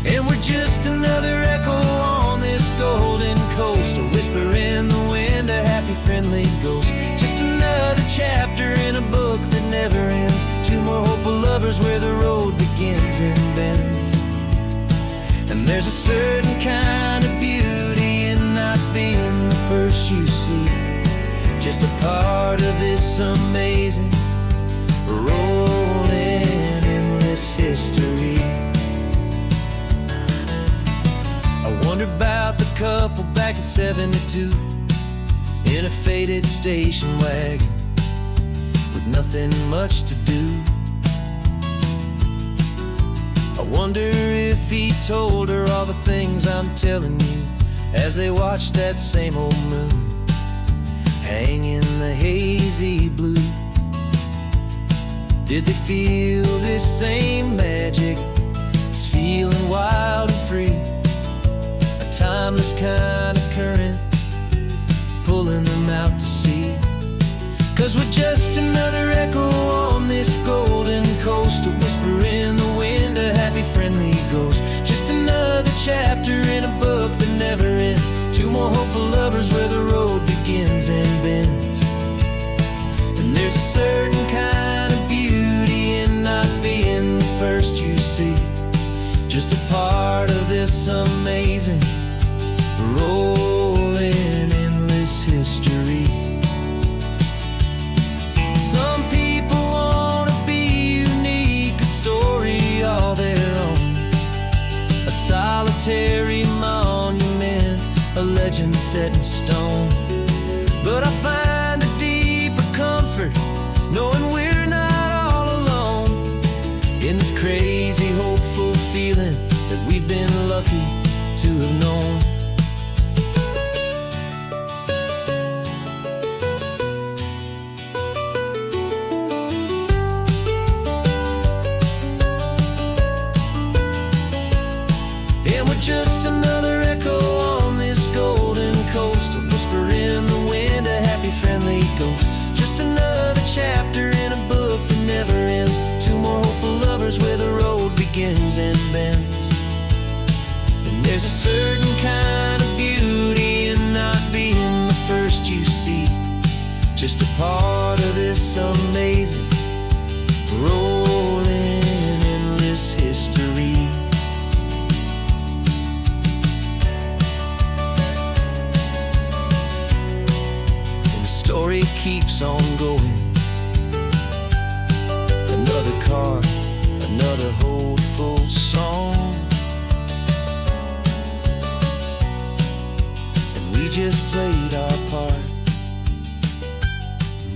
And we're just another echo on this golden coast, a whisper in the wind, a happy friendly ghost. Just another chapter in a book that never ends, two more hopeful lovers where the road begins and bends. And there's a certain kind of beauty in not being the first you see, just a part of this amazing rolling endless history. I wonder about the couple back back in '72 in a faded station wagon with nothing much to do. I wonder if he told her all the things I'm telling you as they watched that same old moon hang in the hazy blue. Did they feel this same magic, this feeling wild and free, a timeless kind of current pulling them out to sea? 'Cause we're just another echo on this golden coast, a whisper in the wind, a happy friendly ghost. Just another chapter in a book that never ends, two more hopeful lovers where the road begins and bends. And there's a certain kind of beauty in not being the first you see, just a part of this amazing rolling endless history. Some people wanna be unique, a story all their own, a solitary monument, a legend set in stone. But I find a deeper comfort knowing we're not all alone in this crazy hopeful feeling that we've been lucky to have known. And we're just another echo on this golden coast, a whisper in the wind, a happy friendly ghost. Just another chapter in a book that never ends, two more hopeful lovers where the road begins and bends. And there's a certain kind of beauty in not being the first you see, just a part of this amazing rolling endless history. Story keeps on going. Another card, another hopeful song, and we just played our part,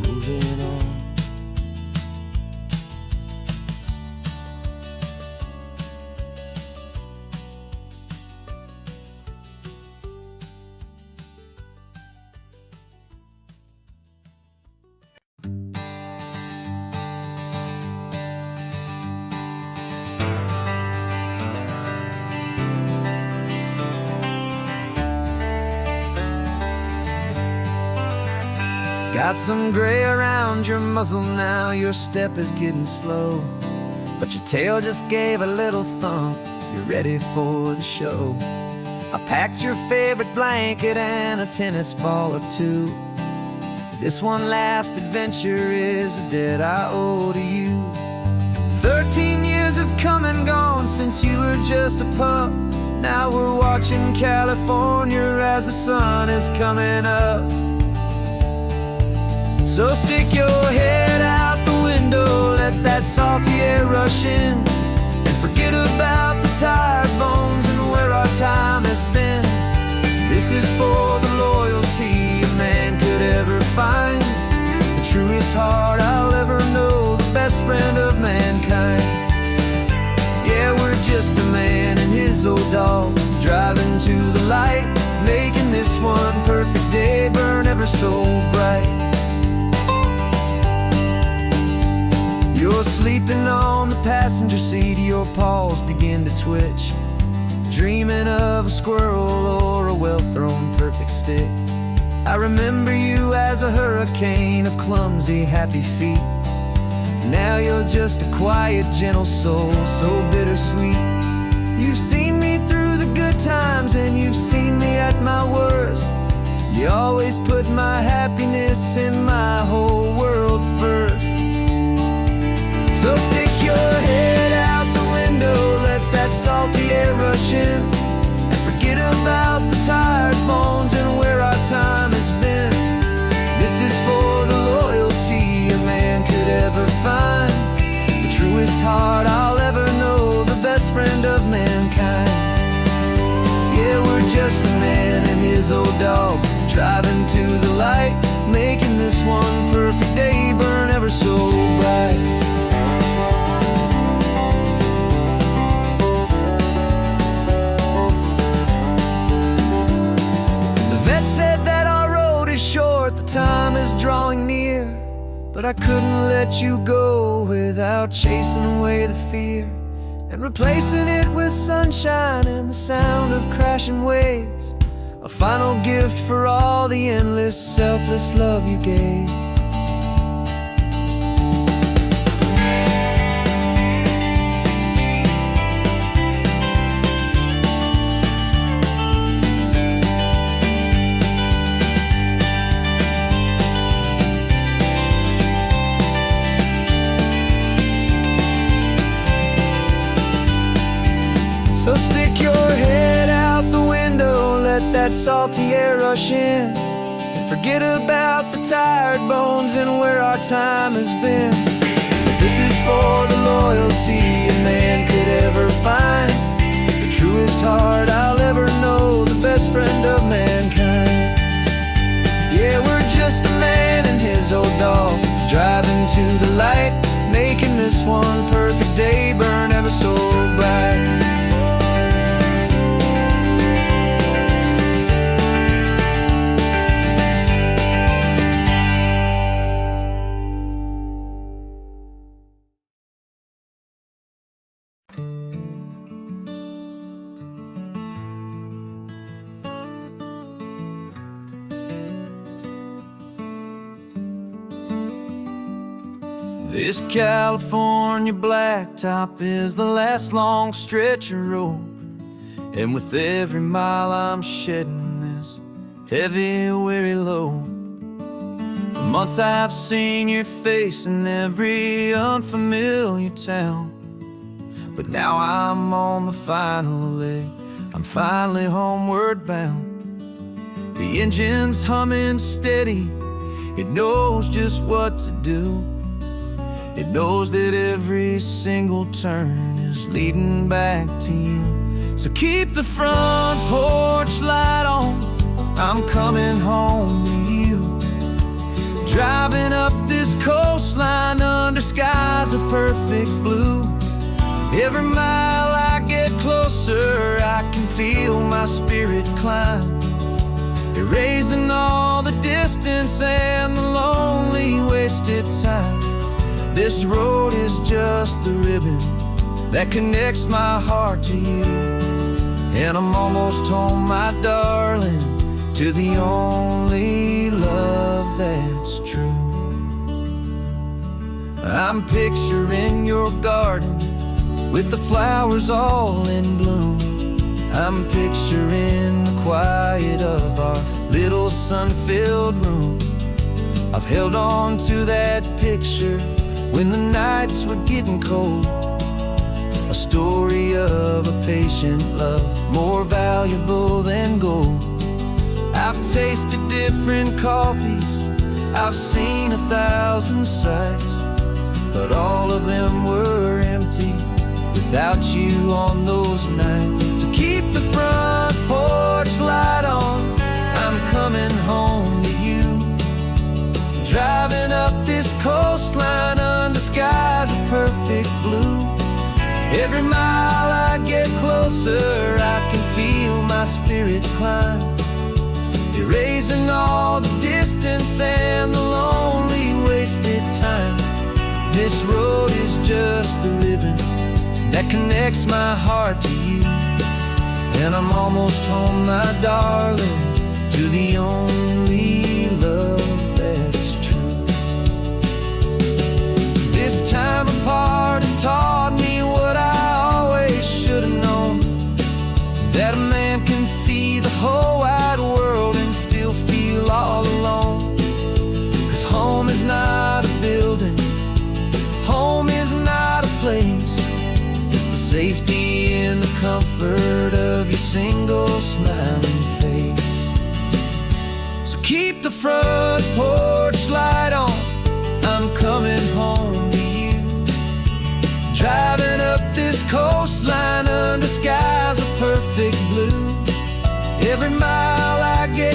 moving on. Got some gray around your muzzle now, your step is getting slow, but your tail just gave a little thump, you're ready for the show. I packed your favorite blanket and a tennis ball or two. This one last adventure is a debt I owe to you. 13 years have come and gone since you were just a pup. Now we're watching California as the sun is coming up. So stick your head out the window, let that salty air rush in, and forget about the tired bones and where our time has been. This is for the loyalty a man could ever find, the truest heart I'll ever know, the best friend of mankind. Yeah, we're just a man and his old dog, driving to the light, making this one perfect day burn ever so bright. You're sleeping on the passenger seat, your paws begin to twitch, dreaming of a squirrel or a well-thrown perfect stick. I remember you as a hurricane of clumsy, happy feet. Now you're just a quiet, gentle soul, so bittersweet. You've seen me through the good times and you've seen me at my worst. You always put my happiness in my whole world first. So stick your head out the window, let that salty air rush in, and forget about the tired bones and where our time has been. This is for the loyalty a man could ever find, the truest heart I'll ever know, the best friend of mankind. Yeah, we're just a man and his his old dog, driving to the light, making this one perfect day burn ever so bright. The vet said that our road is short, the time is drawing near, but I couldn't let you go without chasing away the fear and replacing it with sunshine and the sound of crashing waves. A final gift for all the endless, selfless love you gave. So stick your head out the window, let that salty air rush in, and forget about the tired bones and where our time has been. This is for the loyalty a man could ever find, the truest heart I'll ever know, the best friend of mankind. Yeah, we're just a man and his old dog, driving to the light, making this one perfect day burn ever so bright. This California blacktop is the last long stretch of road, and with every mile I'm shedding this heavy, weary load. For months I've seen your face in every unfamiliar town, but now I'm on the final leg, I'm finally homeward bound. The engine's humming steady, it knows just what to do. It knows that every single turn is leading back to you. So keep the front porch light on, I'm coming home to you. Driving up this coastline under skies of perfect blue. Every mile I get closer, I can feel my spirit climb, erasing all the distance and the lonely wasted time. This road is just the ribbon that connects my heart to you, and I'm almost home, my darling, to the only love that's true. I'm picturing your garden with the flowers all in bloom. I'm picturing the quiet of our little sun-filled room. I've held on to that picture when the nights were getting cold, a story of a patient love, more valuable than gold. I've tasted different coffees, I've seen 1,000 sights, but all of them were empty without you on those nights. So keep the front porch light on, I'm coming home to you. Driving up this coastline under skies of perfect blue. Every mile I get closer, I can feel my spirit climb, erasing all the distance and the lonely wasted time. This road is just the ribbon that connects my heart to you, and I'm almost home, my darling, to the only love that's true. This time apart has taught me what I always should have known, that a man can see the whole wide world and still feel all alone. 'Cause home is not a building, home is not a place, it's the safety and the comfort of your single smiling face. So keep the front porch light on, I'm coming home to you. Driving up this coastline under skies of perfect blue. Every mile I get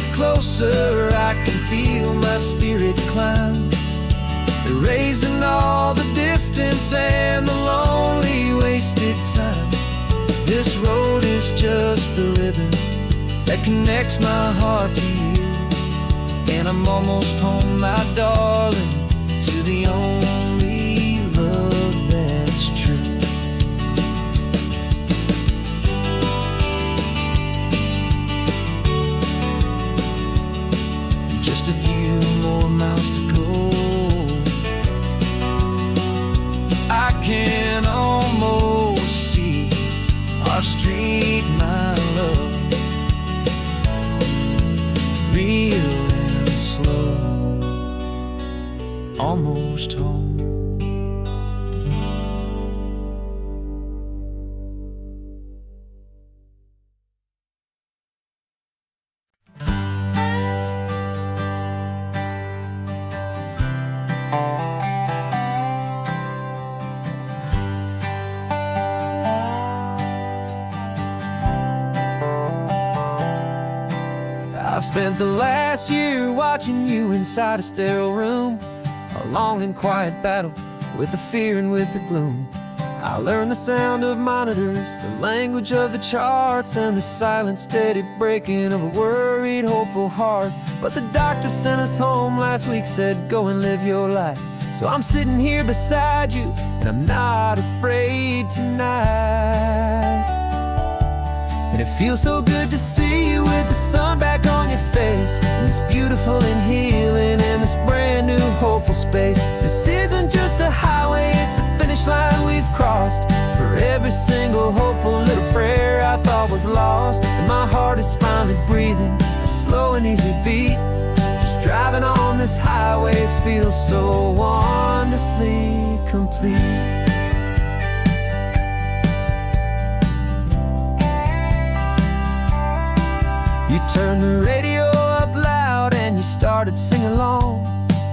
closer, I can feel my spirit climb, erasing all the distance and the lonely wasted time. This road is just the ribbon that connects my heart to you, and I'm almost home, my darling, to the only love that's true. Just a few more miles to go, I can almost see our street, my love, real and slow, almost home. I've spent the last year watching you inside a sterile room, a long and quiet battle with the fear and with the gloom. I learned the sound of monitors, the language of the charts, and the silent, steady breaking of a worried, hopeful heart. But the doctor sent us home last week, said go and live your life. So I'm sitting here beside you, and I'm not afraid tonight. And it feels so good to see you with the sun back on your face, and this beautiful and healing in this brand new hopeful space. This isn't just a highway, it's a finish line we've crossed. For every single hopeful little prayer I thought was lost, and my heart is finally breathing a slow and easy beat. Just driving on this highway feels so wonderfully complete. You turned the radio up loud and you started singing along,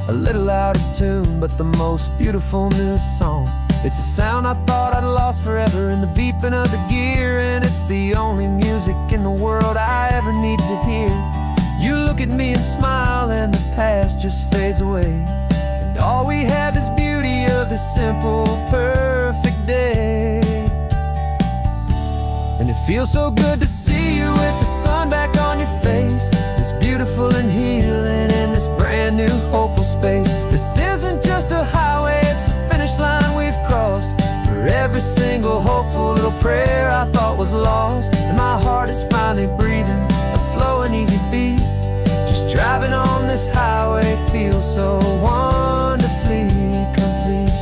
a little out of tune, but the most beautiful new song. It's a sound I thought I'd lost forever in the beeping of the gear, and it's the only music in the world I ever need to hear. You look at me and smile, and the past just fades away, and all we have is beauty of this simple, perfect day. And it feels so good to see you with the sun back on your face, this beautiful and healing in this brand new hopeful space. This isn't just a highway, it's a finish line we've crossed. For every single hopeful little prayer I thought was lost, and my heart is finally breathing a slow and easy beat. Just driving on this highway feels so wonderfully complete.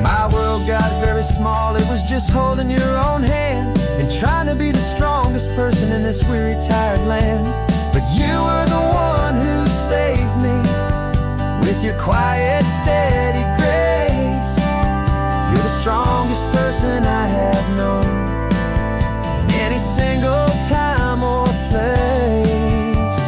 My world got very small, it was just holding your own hand and trying to be the strongest person in this weary, tired land. But you were the one who saved me with your quiet, steady grace. You're the strongest person I have known in any single time or place.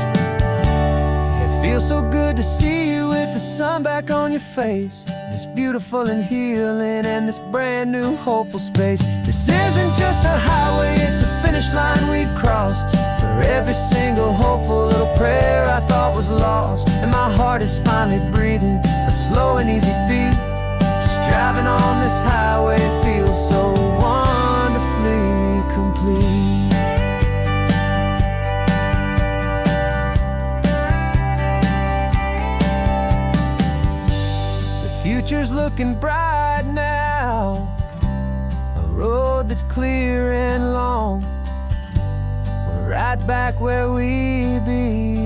It feels so good to see you with the sun back on your face, this beautiful and healing and this brand new hopeful space. This isn't just a highway, it's a finish line we've crossed. For every single hopeful little prayer I thought was lost, and my heart is finally breathing a slow and easy beat. Just driving on this highway feels so wonderfully complete. Future's looking bright now, a road that's clear and long. We're right back where we belong.